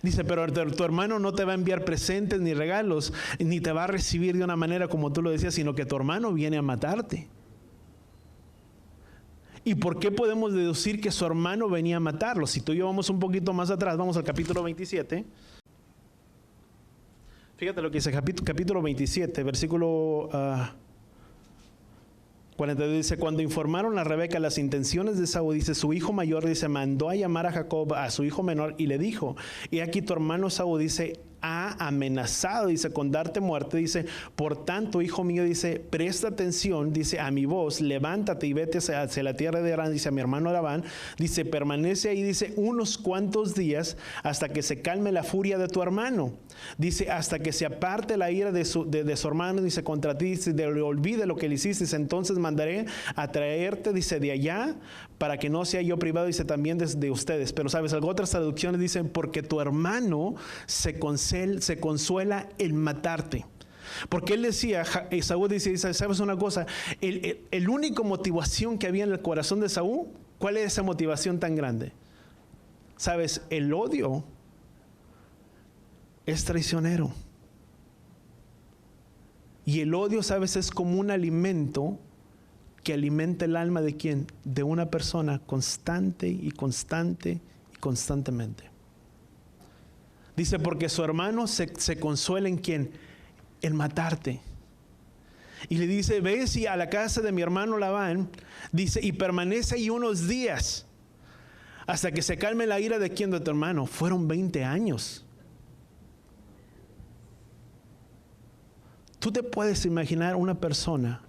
Dice, pero tu hermano no te va a enviar presentes ni regalos, ni te va a recibir de una manera como tú lo decías, sino que tu hermano viene a matarte. ¿Y por qué podemos deducir que su hermano venía a matarlo? Si tú y yo vamos un poquito más atrás, vamos al capítulo 27. Fíjate lo que dice capítulo 27, versículo 42, dice, cuando informaron a Rebeca las intenciones de Esaú, dice, su hijo mayor, dice, mandó a llamar a Jacob, a su hijo menor, y le dijo, y aquí tu hermano Esaú, dice, ha amenazado, dice, con darte muerte. Dice, por tanto, hijo mío, dice, presta atención, dice, a mi voz, levántate y vete hacia la tierra de Harán, dice, a mi hermano Labán. Dice, permanece ahí, dice, unos cuantos días hasta que se calme la furia de tu hermano. Dice, hasta que se aparte la ira de su hermano, dice, contra ti, dice, olvide lo que le hiciste. Dice, entonces mandaré a traerte, dice, de allá, para que no sea yo privado, dice, también de ustedes. Pero sabes, otras traducciones dicen, porque tu hermano se consuela en matarte. Porque él decía, Esaú dice, ¿sabes una cosa? El único motivación que había en el corazón de Esaú, ¿cuál es esa motivación tan grande? ¿Sabes? El odio es traicionero. Y el odio, ¿sabes? Es como un alimento que alimenta el alma ¿de quién? De una persona constante y constantemente. Dice, porque su hermano se consuela en ¿quién? En matarte. Y le dice, ves y a la casa de mi hermano Labán, dice, y permanece ahí unos días hasta que se calme la ira de ¿quién? De tu hermano. Fueron 20 años. Tú te puedes imaginar una persona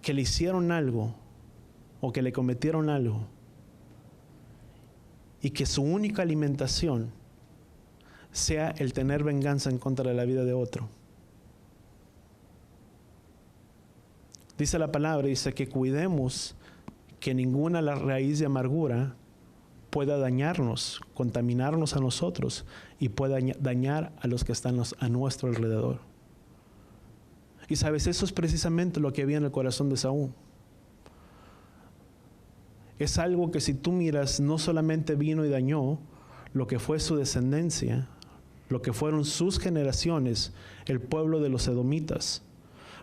que le hicieron algo o que le cometieron algo y que su única alimentación sea el tener venganza en contra de la vida de otro. Dice la palabra, dice que cuidemos que ninguna raíz de amargura pueda dañarnos, contaminarnos a nosotros y pueda dañar a los que están a nuestro alrededor. Y sabes, eso es precisamente lo que había en el corazón de Saúl. Es algo que si tú miras, no solamente vino y dañó lo que fue su descendencia, lo que fueron sus generaciones, el pueblo de los edomitas.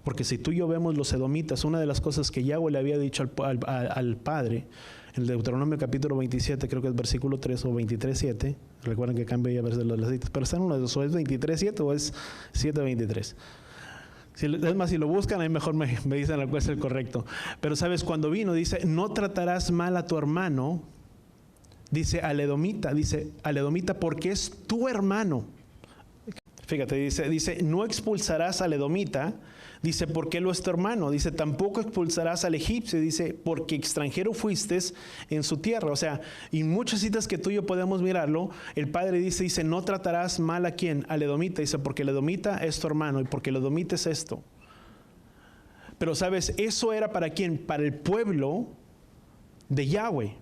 Porque si tú y yo vemos los edomitas, una de las cosas que Yahweh le había dicho al padre, en el Deuteronomio capítulo 27, creo que es versículo 3 o 23:7, recuerden que cambia ya las citas, pero está en uno de esos, o es 23:7 o es 7:23. Es más, si lo buscan, ahí mejor me dicen cuál es el correcto. Pero sabes, cuando vino, dice, no tratarás mal a tu hermano, dice al edomita, porque es tu hermano. Fíjate, dice, no expulsarás al edomita, dice, porque él es tu hermano. Dice, tampoco expulsarás al egipcio, dice, porque extranjero fuiste en su tierra. O sea, y muchas citas que tú y yo podemos mirarlo, el padre dice, no tratarás mal a quién, al edomita. Dice, porque el edomita es tu hermano y porque el edomita es esto. Pero sabes, eso era para quién, para el pueblo de Yahweh.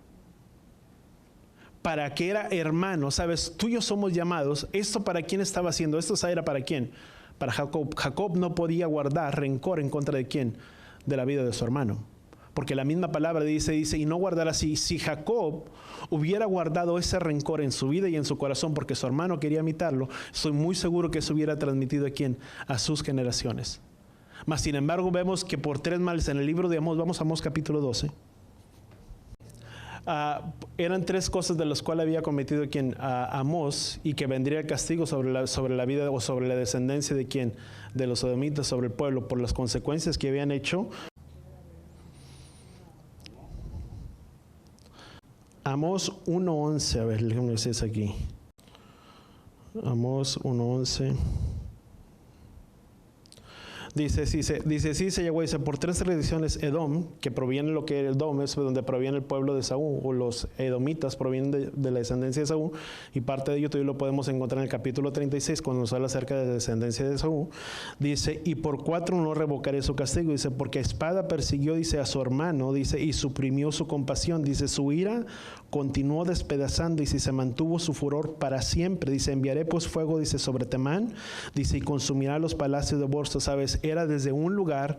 Para que era hermano, sabes, tú y yo somos llamados. ¿Esto para quién estaba haciendo? Esto era para quién, para Jacob. Jacob no podía guardar rencor en contra de quién, de la vida de su hermano, porque la misma palabra dice, y no guardar así. Si Jacob hubiera guardado ese rencor en su vida y en su corazón porque su hermano quería imitarlo, estoy muy seguro que eso hubiera transmitido a quién, a sus generaciones. Mas sin embargo vemos que por 3 males en el libro de Amós, vamos a Amós capítulo 12, eran 3 cosas de las cuales había cometido quien, Amós, y que vendría el castigo sobre la vida o sobre la descendencia de quien, de los edomitas, sobre el pueblo, por las consecuencias que habían hecho. Amós 1:11, a ver, déjame ver si es aquí. Amós 1:11. Dice, Yahweh, dice, por 3 tradiciones Edom, que proviene lo que Edom es donde proviene el pueblo de Saúl, o los edomitas provienen de la descendencia de Saúl, y parte de ello todavía lo podemos encontrar en el capítulo 36, cuando nos habla acerca de la descendencia de Saúl. Dice, y por 4 no revocaré su castigo, dice, porque espada persiguió, dice, a su hermano, dice, y suprimió su compasión, dice, su ira continuó despedazando, y si se mantuvo su furor para siempre, dice, enviaré pues fuego, dice, sobre Temán, dice, y consumirá los palacios de Borzo, ¿sabes? Era desde un lugar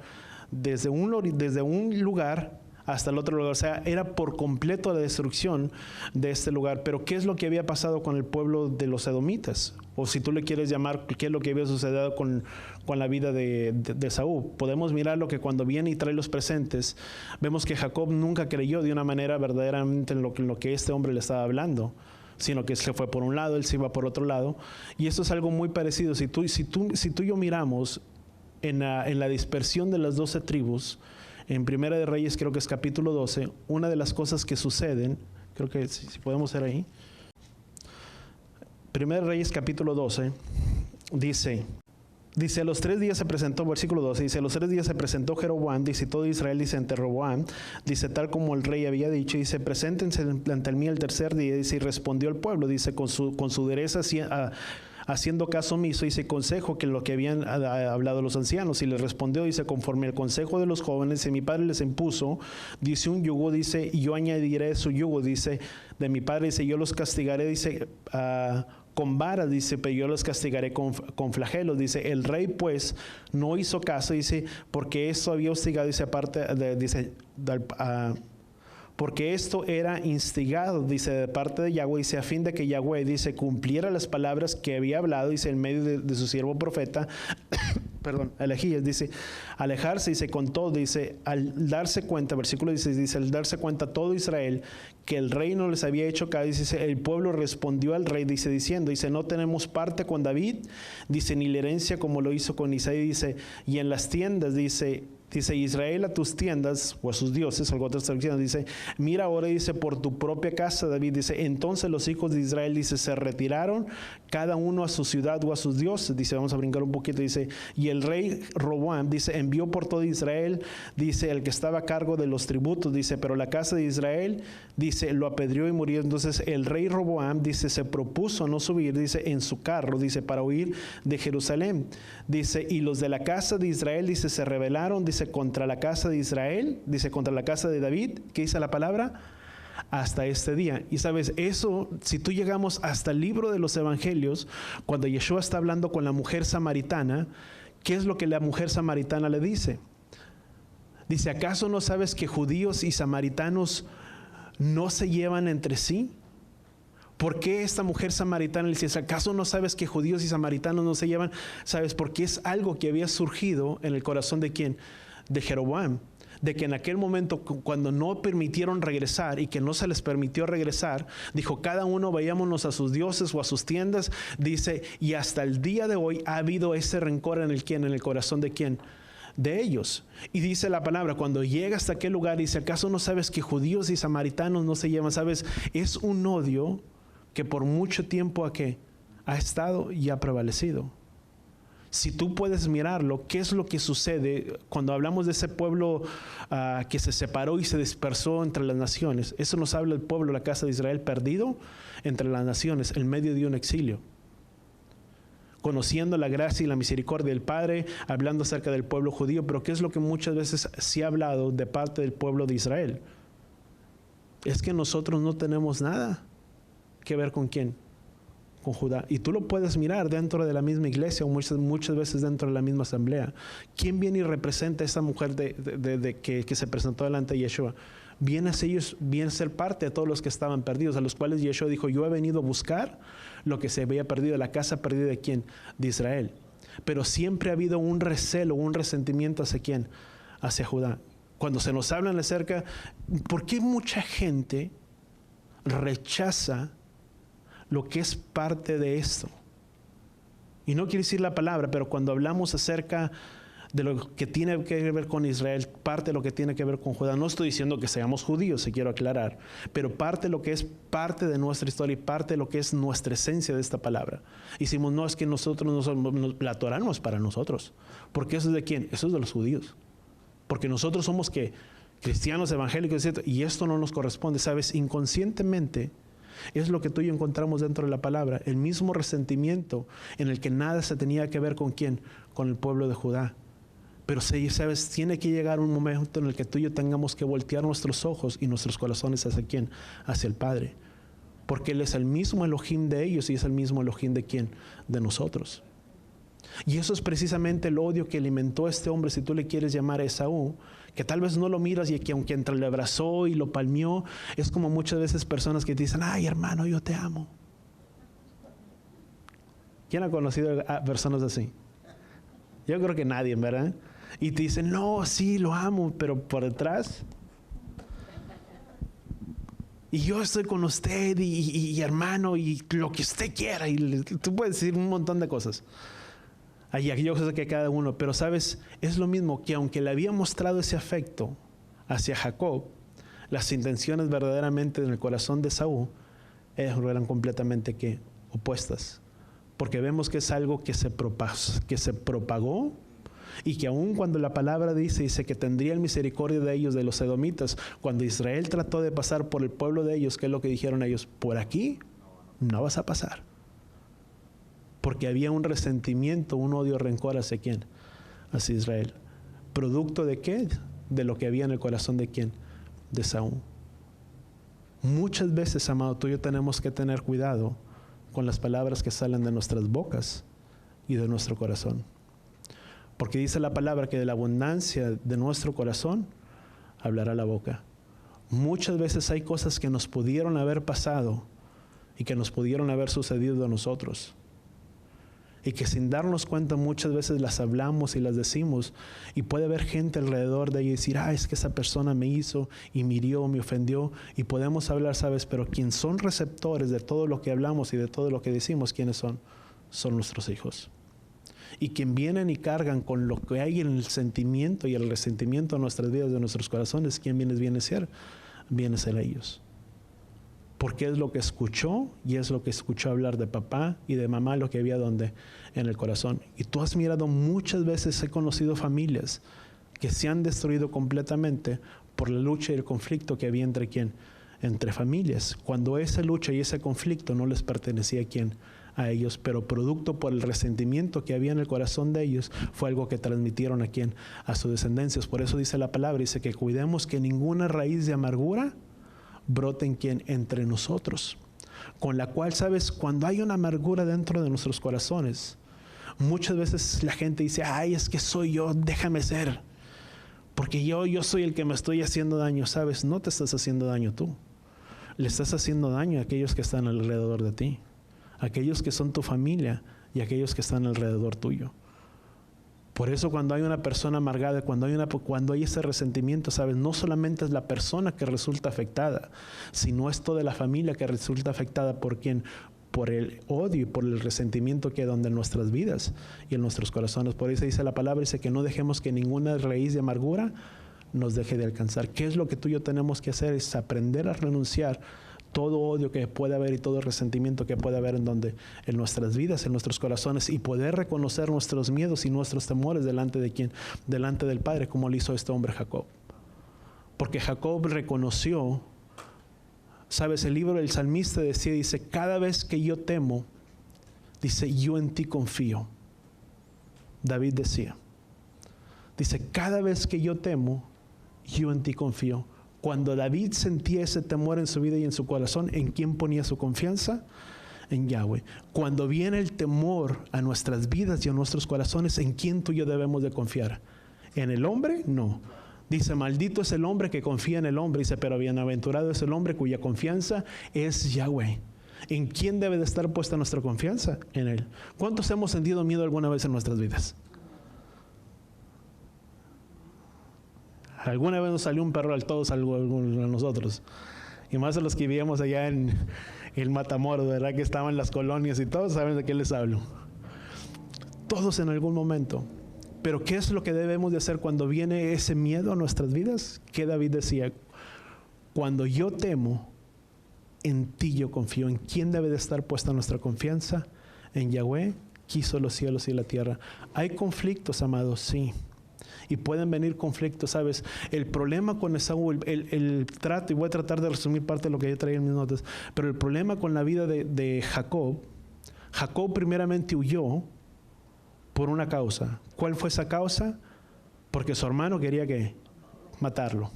hasta el otro lugar, o sea, era por completo la destrucción de este lugar. Pero ¿qué es lo que había pasado con el pueblo de los edomitas? O si tú le quieres llamar, ¿qué es lo que había sucedido con la vida de Saúl? Podemos mirar lo que cuando viene y trae los presentes, vemos que Jacob nunca creyó de una manera verdaderamente en lo que este hombre le estaba hablando, sino que se fue por un lado, él se iba por otro lado. Y esto es algo muy parecido. Si tú y yo miramos en la dispersión de las 12 tribus, en Primera de Reyes, creo que es capítulo 12, una de las cosas que suceden, creo que si podemos ser ahí, 1 Reyes capítulo 12, dice, a los 3 días se presentó, versículo 12, dice, a los 3 días se presentó Jeroboam, dice, todo Israel, dice, ante Roboam, dice, tal como el rey había dicho, dice, preséntense ante mí el tercer día, dice, y respondió el pueblo, dice, con su dereza haciendo caso omiso, dice, consejo que lo que habían hablado los ancianos, y les respondió, dice, conforme al consejo de los jóvenes, dice, mi padre les impuso, dice, un yugo, dice, y yo añadiré su yugo, dice, de mi padre, dice, yo los castigaré, dice, con vara, dice, pero yo los castigaré con flagelos, dice, el rey pues no hizo caso, dice, porque esto había hostigado, dice, porque esto era instigado, dice, de parte de Yahweh, dice, a fin de que Yahweh, dice, cumpliera las palabras que había hablado, dice, en medio de su siervo profeta, perdón, Elegías, dice, alejarse, dice, con todo, dice, al darse cuenta, versículo 16, dice, al darse cuenta todo Israel, que el rey no les había hecho caso, dice, el pueblo respondió al rey, dice, diciendo, dice, no tenemos parte con David, dice, ni la herencia como lo hizo con Isaí, dice, y en las tiendas, dice, Israel, a tus tiendas o a sus dioses, algo otras traducciones, dice, mira ahora, dice, por tu propia casa, David, dice, entonces los hijos de Israel, dice, se retiraron cada uno a su ciudad o a sus dioses, dice, vamos a brincar un poquito, dice, y el rey Roboam, dice, envió por todo Israel, dice, el que estaba a cargo de los tributos, dice, pero la casa de Israel, dice, lo apedreó y murió. Entonces el rey Roboam, dice, se propuso no subir, dice, en su carro, dice, para huir de Jerusalén, dice, y los de la casa de Israel, dice, se rebelaron, dice, contra la casa de Israel, dice, contra la casa de David, ¿qué dice la palabra? Hasta este día. Y sabes, eso, si tú llegamos hasta el libro de los evangelios, cuando Yeshua está hablando con la mujer samaritana, ¿qué es lo que la mujer samaritana le dice? Dice, ¿acaso no sabes que judíos y samaritanos no se llevan entre sí? ¿Por qué esta mujer samaritana le dice, acaso no sabes que judíos y samaritanos no se llevan? ¿Sabes? Porque es algo que había surgido en el corazón de ¿quién? De Jeroboam. De que en aquel momento, cuando no permitieron regresar y que no se les permitió regresar, dijo, cada uno vayámonos a sus dioses o a sus tiendas, dice, y hasta el día de hoy ha habido ese rencor en el corazón de ¿quién? De ellos. Y dice la palabra, cuando llega hasta aquel lugar, dice, ¿acaso no sabes que judíos y samaritanos no se llevan? ¿Sabes? Es un odio que por mucho tiempo ha estado y ha prevalecido. Si tú puedes mirarlo, ¿qué es lo que sucede cuando hablamos de ese pueblo que se separó y se dispersó entre las naciones? Eso nos habla del pueblo, la casa de Israel, perdido entre las naciones, en medio de un exilio. Conociendo la gracia y la misericordia del Padre, hablando acerca del pueblo judío, pero ¿qué es lo que muchas veces se ha hablado de parte del pueblo de Israel? Es que nosotros no tenemos nada que ver con ¿quién? Con Judá. Y tú lo puedes mirar dentro de la misma iglesia o muchas veces dentro de la misma asamblea. ¿Quién viene y representa a esa mujer que se presentó delante de Yeshua? Viene a ser parte de todos los que estaban perdidos, a los cuales Yeshua dijo, yo he venido a buscar lo que se había perdido, la casa perdida de ¿quién? De Israel. Pero siempre ha habido un recelo, un resentimiento hacia ¿quién? Hacia Judá. Cuando se nos hablan acerca, ¿por qué mucha gente rechaza lo que es parte de esto? Y no quiero decir la palabra, pero cuando hablamos acerca de lo que tiene que ver con Israel, parte de lo que tiene que ver con Judá, no estoy diciendo que seamos judíos, si quiero aclarar, pero parte de lo que es parte de nuestra historia y parte de lo que es nuestra esencia de esta palabra. Hicimos, no es que nosotros la Torá no es para nosotros, porque eso es de quién, eso es de los judíos, porque nosotros somos que cristianos evangélicos, ¿cierto? Y esto no nos corresponde, sabes, inconscientemente. Es lo que tú y yo encontramos dentro de la palabra, el mismo resentimiento en el que nada se tenía que ver con quién, con el pueblo de Judá. Pero sabes, tiene que llegar un momento en el que tú y yo tengamos que voltear nuestros ojos y nuestros corazones hacia quién, hacia el Padre, porque Él es el mismo Elohim de ellos y es el mismo Elohim de quién, de nosotros. Y eso es precisamente el odio que alimentó a este hombre, si tú le quieres llamar a Esaú, que tal vez no lo miras y que aunque entre le abrazó y lo palmeó, es como muchas veces personas que te dicen, ay hermano, yo te amo. ¿Quién ha conocido a personas así? Yo creo que nadie, ¿verdad? Y te dicen, no, sí, lo amo, pero por detrás. Y yo estoy con usted y hermano, y lo que usted quiera. Y tú puedes decir un montón de cosas. Yo sé que cada uno, pero sabes, es lo mismo que aunque le había mostrado ese afecto hacia Jacob, las intenciones verdaderamente en el corazón de Esaú eran completamente opuestas. Porque vemos que es algo que se propagó, y que aun cuando la palabra dice que tendría misericordia de ellos, de los edomitas, cuando Israel trató de pasar por el pueblo de ellos, ¿qué es lo que dijeron ellos? Por aquí no vas a pasar. Porque había un resentimiento, un odio, rencor ¿hacia quién? Hacia Israel. ¿Producto de qué? De lo que había en el corazón de quién? De Saúl. Muchas veces, amado, tú y yo tenemos que tener cuidado con las palabras que salen de nuestras bocas y de nuestro corazón. Porque dice la palabra que de la abundancia de nuestro corazón hablará la boca. Muchas veces hay cosas que nos pudieron haber pasado y que nos pudieron haber sucedido a nosotros. Y que sin darnos cuenta muchas veces las hablamos y las decimos. Y puede haber gente alrededor de ella y decir, es que esa persona me hizo y me hirió, me ofendió. Y podemos hablar, ¿sabes? Pero quien son receptores de todo lo que hablamos y de todo lo que decimos, ¿quiénes son? Son nuestros hijos. Y quien vienen y cargan con lo que hay en el sentimiento y el resentimiento en nuestras vidas, de nuestros corazones, ¿quién viene a ser? Viene a ser ellos. Porque es lo que escuchó, y es lo que escuchó hablar de papá y de mamá, lo que había donde en el corazón. Y tú has mirado muchas veces, he conocido familias que se han destruido completamente por la lucha y el conflicto que había entre quién, entre familias, cuando esa lucha y ese conflicto no les pertenecía a quién, a ellos, pero producto por el resentimiento que había en el corazón de ellos, fue algo que transmitieron a quién, a sus descendencias. Por eso dice la palabra, dice que cuidemos que ninguna raíz de amargura brote en quién, entre nosotros, con la cual, sabes, cuando hay una amargura dentro de nuestros corazones, muchas veces la gente dice, es que soy yo, déjame ser, porque yo soy el que me estoy haciendo daño. Sabes, no te estás haciendo daño tú, le estás haciendo daño a aquellos que están alrededor de ti, aquellos que son tu familia y aquellos que están alrededor tuyo. Por eso cuando hay una persona amargada, cuando hay ese resentimiento, ¿sabes? No solamente es la persona que resulta afectada, sino es toda la familia que resulta afectada. ¿Por quién? Por el odio y por el resentimiento que hay donde en nuestras vidas y en nuestros corazones. Por eso dice la palabra, dice que no dejemos que ninguna raíz de amargura nos deje de alcanzar. ¿Qué es lo que tú y yo tenemos que hacer? Es aprender a renunciar todo odio que puede haber y todo resentimiento que puede haber en nuestras vidas, en nuestros corazones, y poder reconocer nuestros miedos y nuestros temores delante de quién, delante del Padre, como lo hizo este hombre Jacob. Porque Jacob reconoció, sabes, el libro del salmista decía, dice, cada vez que yo temo, dice, yo en ti confío. David decía, dice, cada vez que yo temo, yo en ti confío. Cuando David sentía ese temor en su vida y en su corazón, ¿en quién ponía su confianza? En Yahweh. Cuando viene el temor a nuestras vidas y a nuestros corazones, ¿en quién tú y yo debemos de confiar? ¿En el hombre? No. Dice, maldito es el hombre que confía en el hombre. Dice, pero bienaventurado es el hombre cuya confianza es Yahweh. ¿En quién debe de estar puesta nuestra confianza? En Él. ¿Cuántos hemos sentido miedo alguna vez en nuestras vidas? Alguna vez nos salió un perro al todos a nosotros. Y más a los que vivíamos allá en el Matamoros, ¿verdad? Que estaban en las colonias y todos saben de qué les hablo. Todos en algún momento. Pero ¿qué es lo que debemos de hacer cuando viene ese miedo a nuestras vidas? Que David decía, cuando yo temo, en ti yo confío. ¿En quién debe de estar puesta nuestra confianza? En Yahweh, que hizo los cielos y la tierra. ¿Hay conflictos, amados? Sí. Y pueden venir conflictos, ¿sabes? El problema con Esaú, el trato, y voy a tratar de resumir parte de lo que yo traía en mis notas, pero el problema con la vida de Jacob primeramente huyó por una causa. ¿Cuál fue esa causa? Porque su hermano quería ¿qué? Matarlo.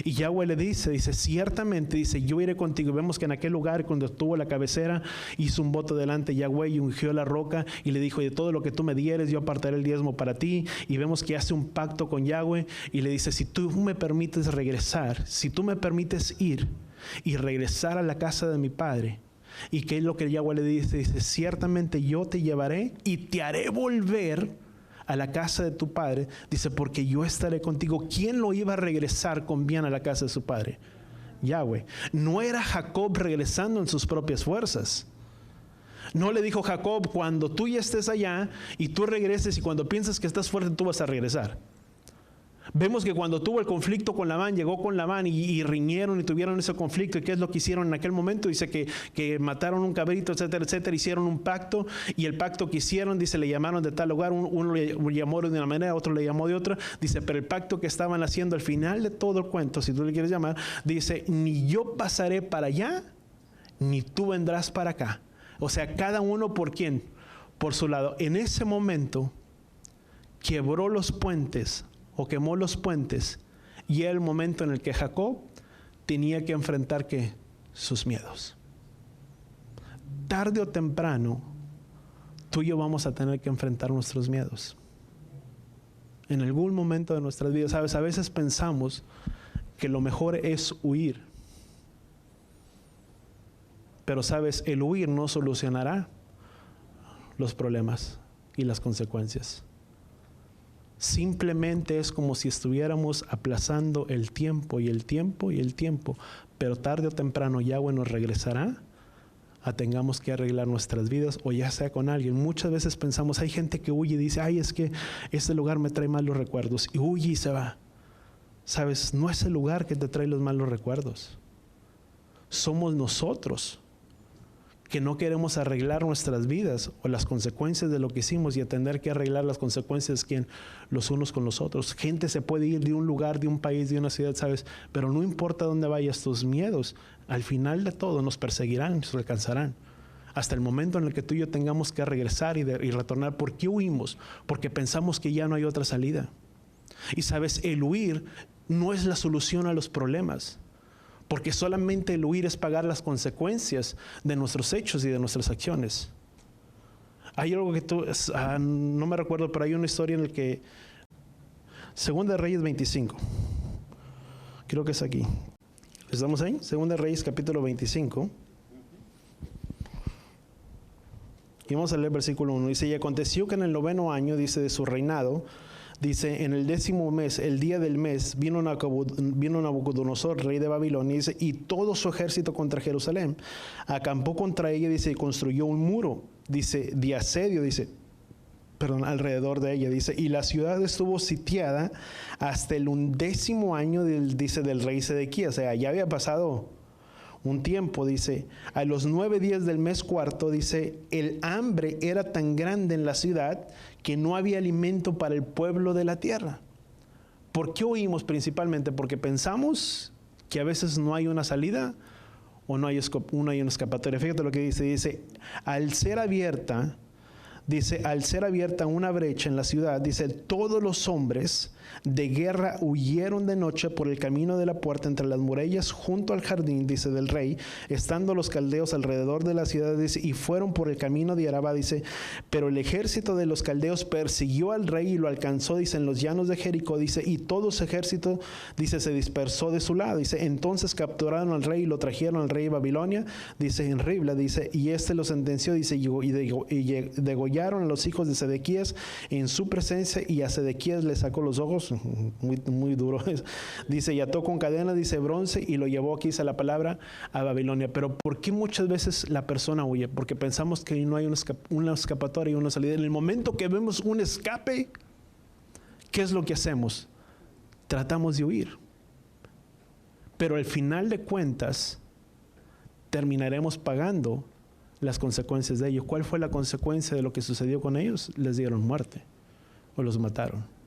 Y Yahweh le dice, ciertamente, dice, yo iré contigo. Y vemos que en aquel lugar, cuando estuvo la cabecera, hizo un voto delante de Yahweh y ungió la roca y le dijo, de todo lo que tú me dieres, yo apartaré el diezmo para ti. Y vemos que hace un pacto con Yahweh y le dice, si tú me permites regresar, si tú me permites ir y regresar a la casa de mi padre. ¿Y qué es lo que Yahweh le dice? Dice, ciertamente yo te llevaré y te haré volver a la casa de tu padre. Dice, porque yo estaré contigo. ¿Quién lo iba a regresar con bien a la casa de su padre? Yahweh. No era Jacob regresando en sus propias fuerzas. No le dijo Jacob, cuando tú ya estés allá y tú regreses y cuando piensas que estás fuerte, tú vas a regresar. Vemos que cuando tuvo el conflicto con Labán, llegó con Labán y riñeron y tuvieron ese conflicto. ¿Y qué es lo que hicieron en aquel momento? Dice que mataron un cabrito, etcétera, etcétera. Hicieron un pacto, y el pacto que hicieron, dice, le llamaron de tal lugar. Uno le llamó de una manera, otro le llamó de otra. Dice, pero el pacto que estaban haciendo al final de todo el cuento, si tú le quieres llamar, dice, ni yo pasaré para allá, ni tú vendrás para acá. O sea, cada uno por quién, por su lado. En ese momento quebró los puentes, o quemó los puentes, y era el momento en el que Jacob tenía que enfrentar ¿qué? Sus miedos. Tarde o temprano, tú y yo vamos a tener que enfrentar nuestros miedos. En algún momento de nuestras vidas, ¿sabes? A veces pensamos que lo mejor es huir. Pero, ¿sabes? El huir no solucionará los problemas y las consecuencias. Simplemente es como si estuviéramos aplazando el tiempo y el tiempo y el tiempo, pero tarde o temprano Yahweh nos regresará a tengamos que arreglar nuestras vidas, o ya sea con alguien. Muchas veces pensamos, hay gente que huye y dice, ay, es que este lugar me trae malos recuerdos, y huye y se va. ¿Sabes? No es el lugar que te trae los malos recuerdos. Somos nosotros que no queremos arreglar nuestras vidas o las consecuencias de lo que hicimos, y atender que arreglar las consecuencias los unos con los otros. Gente se puede ir de un lugar, de un país, de una ciudad, ¿sabes? Pero no importa dónde vayas, tus miedos al final de todo nos perseguirán, nos alcanzarán. Hasta el momento en el que tú y yo tengamos que regresar y retornar. ¿Por qué huimos? Porque pensamos que ya no hay otra salida. Y sabes, el huir no es la solución a los problemas. Porque solamente el huir es pagar las consecuencias de nuestros hechos y de nuestras acciones. Hay algo que no me recuerdo, pero hay una historia en la que, Segunda de Reyes 25, creo que es aquí. ¿Estamos ahí? Segunda de Reyes capítulo 25. Y vamos a leer versículo 1. Dice, y aconteció que en el 9º año, dice, de su reinado, dice, en el 10º mes, el día del mes, vino Nabucodonosor, rey de Babilonia, dice, y todo su ejército contra Jerusalén. Acampó contra ella, dice, y construyó un muro, dice, de asedio, alrededor de ella, dice, y la ciudad estuvo sitiada hasta el 11º año, del rey Sedequías. O sea, ya había pasado un tiempo, dice, a los 9 días del mes cuarto, dice, el hambre era tan grande en la ciudad que no había alimento para el pueblo de la tierra. ¿Por qué huimos principalmente? Porque pensamos que a veces no hay una salida o no hay una escapatoria. Fíjate lo que dice, al ser abierta una brecha en la ciudad, dice, todos los hombres de guerra huyeron de noche por el camino de la puerta entre las murallas junto al jardín, dice, del rey, estando los caldeos alrededor de la ciudad, dice, y fueron por el camino de Araba, dice, pero el ejército de los caldeos persiguió al rey y lo alcanzó, dice, en los llanos de Jericó, dice, y todo su ejército, dice, se dispersó de su lado, dice, entonces capturaron al rey y lo trajeron al rey de Babilonia, dice, en Ribla, dice, y lo sentenció, dice, y degollaron a los hijos de Sedequías en su presencia, y a Sedequías le sacó los ojos, muy, muy duro, dice, y ató con cadenas, dice, bronce, y lo llevó, aquí dice la palabra, a Babilonia. Pero ¿por qué muchas veces la persona huye? Porque pensamos que no hay una escapatoria y una salida. En el momento que vemos un escape, ¿qué es lo que hacemos? Tratamos de huir. Pero al final de cuentas, terminaremos pagando las consecuencias de ello. ¿Cuál fue la consecuencia de lo que sucedió con ellos? Les dieron muerte o los mataron.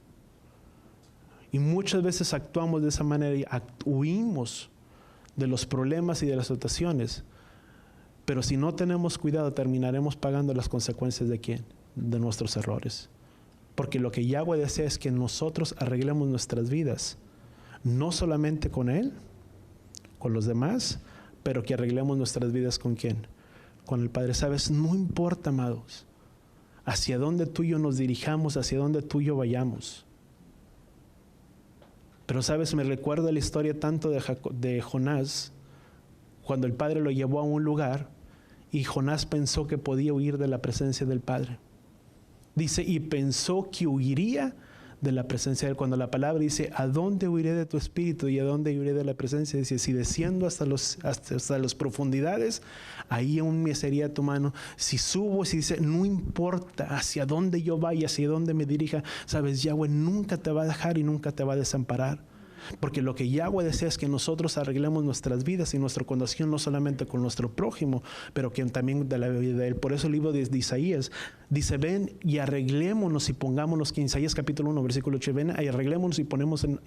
Y muchas veces actuamos de esa manera y huimos de los problemas y de las situaciones. Pero si no tenemos cuidado, terminaremos pagando las consecuencias ¿de quién? De nuestros errores. Porque lo que Yahweh desea es que nosotros arreglemos nuestras vidas, no solamente con Él, con los demás, pero que arreglemos nuestras vidas ¿con quién? Con el Padre. ¿Sabes? No importa, amados, hacia dónde tú y yo nos dirijamos, hacia dónde tú y yo vayamos. Pero, ¿sabes? Me recuerda la historia tanto de Jonás, cuando el Padre lo llevó a un lugar y Jonás pensó que podía huir de la presencia del Padre. Dice, y pensó que huiría de la presencia de Él. Cuando la palabra dice, ¿a dónde huiré de tu espíritu y a dónde huiré de la presencia? Dice, si desciendo hasta las profundidades, ahí aún me sería tu mano. Si subo, si dice, no importa hacia dónde yo vaya, hacia dónde me dirija, sabes, Yahweh nunca te va a dejar y nunca te va a desamparar. Porque lo que Yahweh desea es que nosotros arreglemos nuestras vidas y nuestra condición, no solamente con nuestro prójimo, pero que también de la vida de Él. Por eso el libro de Isaías dice, ven y arreglémonos y pongámonos, que en Isaías capítulo 1, versículo 8, ven y arreglémonos y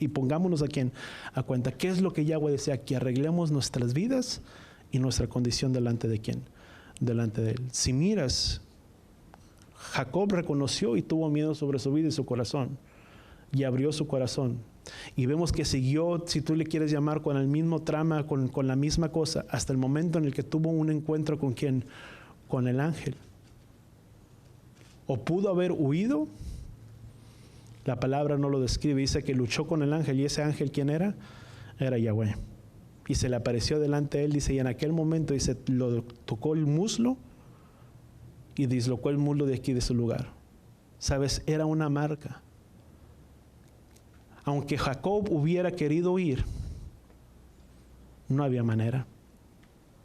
pongámonos a quien a cuenta. ¿Qué es lo que Yahweh desea? Que arreglemos nuestras vidas y nuestra condición delante de quién, delante de Él. Si miras, Jacob reconoció y tuvo miedo sobre su vida y su corazón, y abrió su corazón. Y vemos que siguió, si tú le quieres llamar, con el mismo trama, con la misma cosa, hasta el momento en el que tuvo un encuentro con ¿quién? Con el ángel. O pudo haber huido. La palabra no lo describe. Dice que luchó con el ángel. ¿Y ese ángel quién era? Era Yahweh. Y se le apareció delante de él. Dice, y en aquel momento, dice, lo tocó el muslo y dislocó el muslo de aquí de su lugar. ¿Sabes? Era una marca. Aunque Jacob hubiera querido huir, no había manera.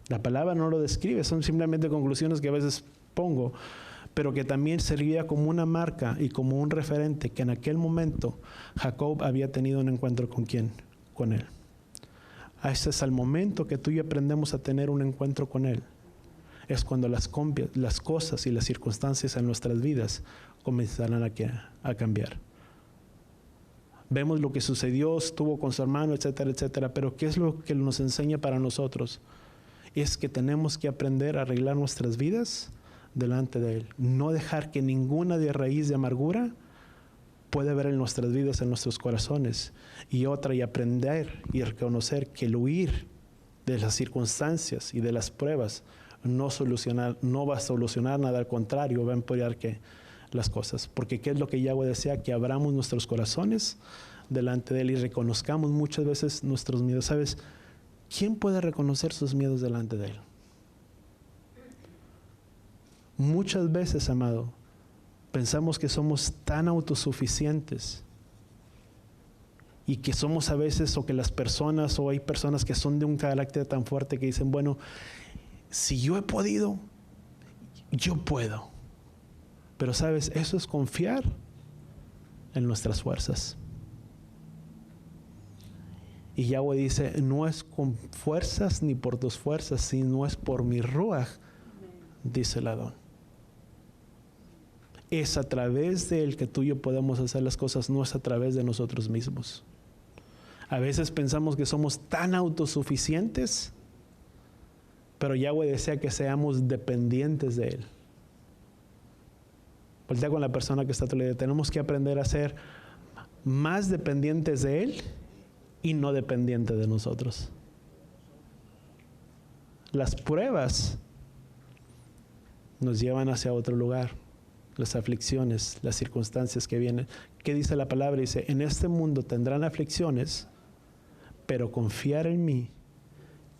La palabra no lo describe, son simplemente conclusiones que a veces pongo, pero que también servía como una marca y como un referente que en aquel momento Jacob había tenido un encuentro con ¿quién? Con Él. Ese es el momento que tú y yo aprendemos a tener un encuentro con Él. Es cuando las cosas y las circunstancias en nuestras vidas comenzarán a cambiar. Vemos lo que sucedió, estuvo con su hermano, etcétera, etcétera. Pero ¿qué es lo que nos enseña para nosotros? Es que tenemos que aprender a arreglar nuestras vidas delante de Él. No dejar que ninguna de raíz de amargura pueda haber en nuestras vidas, en nuestros corazones. Y otra, y aprender y reconocer que el huir de las circunstancias y de las pruebas no va a solucionar nada, al contrario, va a empeorar las cosas. Porque ¿qué es lo que Yahweh desea? Que abramos nuestros corazones delante de Él y reconozcamos muchas veces nuestros miedos. ¿Sabes? ¿Quién puede reconocer sus miedos delante de Él? Muchas veces, amado, pensamos que somos tan autosuficientes y que somos a veces, o que las personas, o hay personas que son de un carácter tan fuerte que dicen, bueno, si yo he podido, yo puedo. Pero ¿sabes? Eso es confiar en nuestras fuerzas. Y Yahweh dice, no es con fuerzas ni por tus fuerzas, sino es por mi ruaj, dice el Adón. Es a través de Él que tú y yo podemos hacer las cosas, no es a través de nosotros mismos. A veces pensamos que somos tan autosuficientes, pero Yahweh desea que seamos dependientes de Él. Voltea con la persona que está a tu lado. Tenemos que aprender a ser más dependientes de Él y no dependientes de nosotros. Las pruebas nos llevan hacia otro lugar. Las aflicciones, las circunstancias que vienen. ¿Qué dice la palabra? Dice, en este mundo tendrán aflicciones, pero confiar en mí,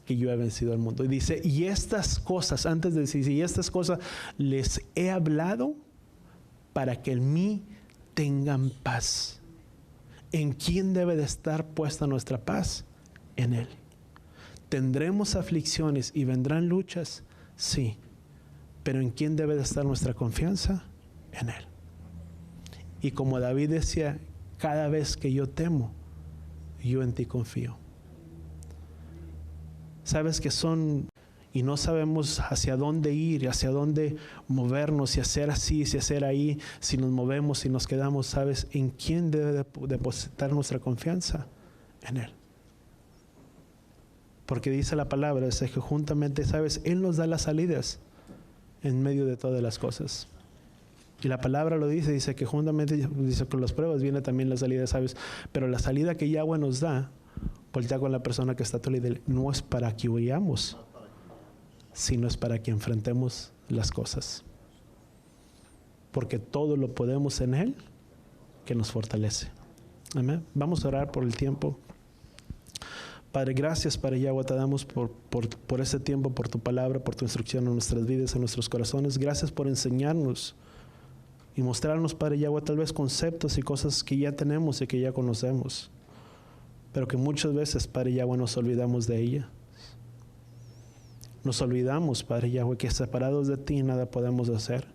que yo he vencido al mundo. Y dice, y estas cosas, antes de decir, y estas cosas les he hablado para que en mí tengan paz. ¿En quién debe de estar puesta nuestra paz? En Él. ¿Tendremos aflicciones y vendrán luchas? Sí. ¿Pero en quién debe de estar nuestra confianza? En Él. Y como David decía, cada vez que yo temo, yo en ti confío. Sabes que y no sabemos hacia dónde ir, hacia dónde movernos, si hacer así, si hacer ahí, si nos movemos, si nos quedamos. ¿Sabes en quién debe depositar nuestra confianza? En Él. Porque dice la palabra, es que juntamente, ¿sabes? Él nos da las salidas en medio de todas las cosas. Y la palabra lo dice que juntamente, dice, con las pruebas viene también la salida, ¿sabes? Pero la salida que Yahweh nos da, voltea con la persona que está a tu lado, no es para que huyamos, sino es para que enfrentemos las cosas. Porque todo lo podemos en Él, que nos fortalece. Amén. Vamos a orar por el tiempo. Padre, gracias, Padre Yahweh, te damos por este tiempo, por tu palabra, por tu instrucción en nuestras vidas, en nuestros corazones. Gracias por enseñarnos y mostrarnos, Padre Yahweh, tal vez conceptos y cosas que ya tenemos y que ya conocemos, pero que muchas veces, Padre Yahweh, nos olvidamos de ella. Nos olvidamos, Padre Yahweh, que separados de ti nada podemos hacer.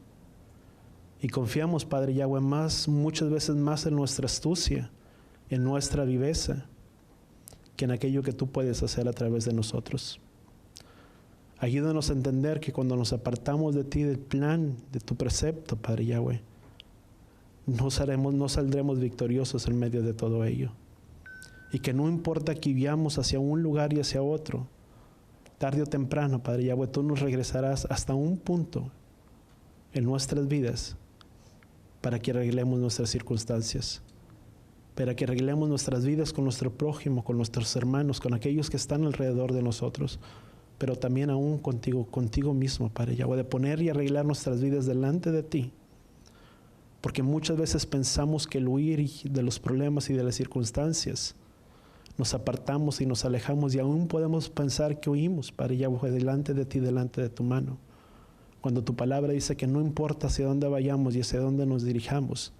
Y confiamos, Padre Yahweh, muchas veces más en nuestra astucia, en nuestra viveza, que en aquello que tú puedes hacer a través de nosotros. Ayúdanos a entender que cuando nos apartamos de ti, del plan, de tu precepto, Padre Yahweh, no saldremos victoriosos en medio de todo ello. Y que no importa que guiamos hacia un lugar y hacia otro, tarde o temprano, Padre Yahweh, tú nos regresarás hasta un punto en nuestras vidas para que arreglemos nuestras circunstancias, para que arreglemos nuestras vidas con nuestro prójimo, con nuestros hermanos, con aquellos que están alrededor de nosotros, pero también aún contigo mismo, Padre Yahweh, de poner y arreglar nuestras vidas delante de ti. Porque muchas veces pensamos que el huir de los problemas y de las circunstancias, nos apartamos y nos alejamos y aún podemos pensar que huimos, Padre Yahweh, delante de ti, delante de tu mano. Cuando tu palabra dice que no importa hacia dónde vayamos y hacia dónde nos dirijamos,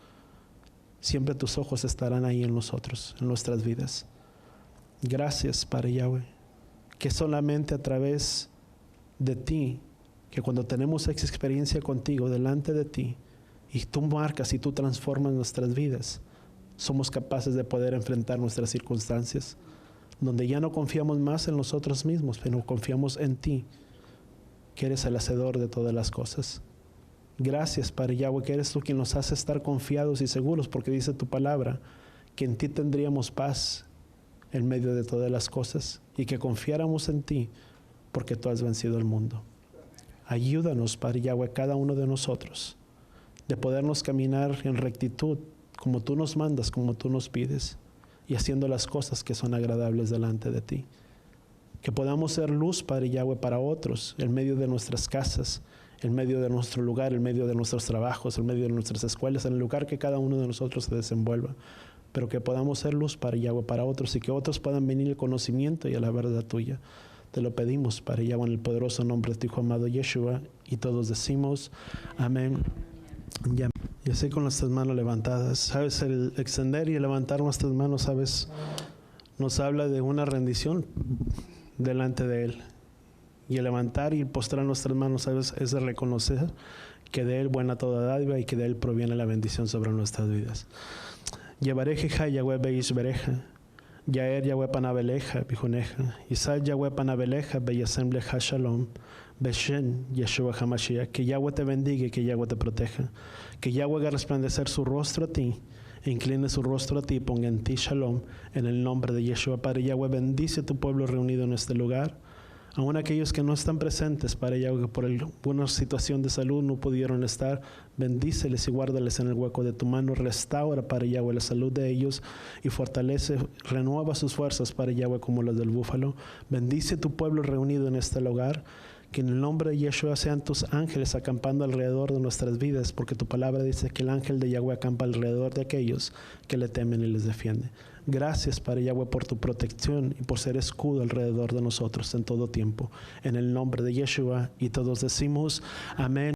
siempre tus ojos estarán ahí en nosotros, en nuestras vidas. Gracias, Padre Yahweh, que solamente a través de ti, que cuando tenemos esa experiencia contigo, delante de ti, y tú marcas y tú transformas nuestras vidas, somos capaces de poder enfrentar nuestras circunstancias, donde ya no confiamos más en nosotros mismos, pero confiamos en ti, que eres el hacedor de todas las cosas. Gracias, Padre Yahweh, que eres tú quien nos hace estar confiados y seguros, porque dice tu palabra que en ti tendríamos paz en medio de todas las cosas y que confiáramos en ti porque tú has vencido el mundo. Ayúdanos, Padre Yahweh, cada uno de nosotros, de podernos caminar en rectitud como tú nos mandas, como tú nos pides, y haciendo las cosas que son agradables delante de ti. Que podamos ser luz, Padre Yahweh, para otros, en medio de nuestras casas, en medio de nuestro lugar, en medio de nuestros trabajos, en medio de nuestras escuelas, en el lugar que cada uno de nosotros se desenvuelva. Pero que podamos ser luz, Padre Yahweh, para otros y que otros puedan venir al conocimiento y a la verdad tuya. Te lo pedimos, Padre Yahweh, en el poderoso nombre de tu Hijo amado Yeshua, y todos decimos amén. Y así con nuestras manos levantadas. Sabes, el extender y el levantar nuestras manos, sabes, nos habla de una rendición delante de Él. Y el levantar y postrar nuestras manos, sabes, es de reconocer que de Él buena toda dádiva y que de Él proviene la bendición sobre nuestras vidas. Yevarejeja Yahweh beish bereja, Yaer Yahweh panabeleja bijuneja, Isal Yahweh panabeleja beyasem leja shalom, Beshen Yeshua HaMashiach. Que Yahweh te bendiga y que Yahweh te proteja. Que Yahweh haga resplandecer su rostro a ti, e incline su rostro a ti, ponga en ti shalom, en el nombre de Yeshua. Padre Yahweh, bendice a tu pueblo reunido en este lugar. Aún aquellos que no están presentes, Padre Yahweh, que por alguna situación de salud no pudieron estar, bendíceles y guárdales en el hueco de tu mano. Restaura, Padre Yahweh, la salud de ellos y fortalece, renueva sus fuerzas, Padre Yahweh, como las del búfalo. Bendice a tu pueblo reunido en este lugar. Que en el nombre de Yeshua sean tus ángeles acampando alrededor de nuestras vidas, porque tu palabra dice que el ángel de Yahweh acampa alrededor de aquellos que le temen y les defiende. Gracias, Padre Yahweh, por tu protección y por ser escudo alrededor de nosotros en todo tiempo. En el nombre de Yeshua, y todos decimos amén.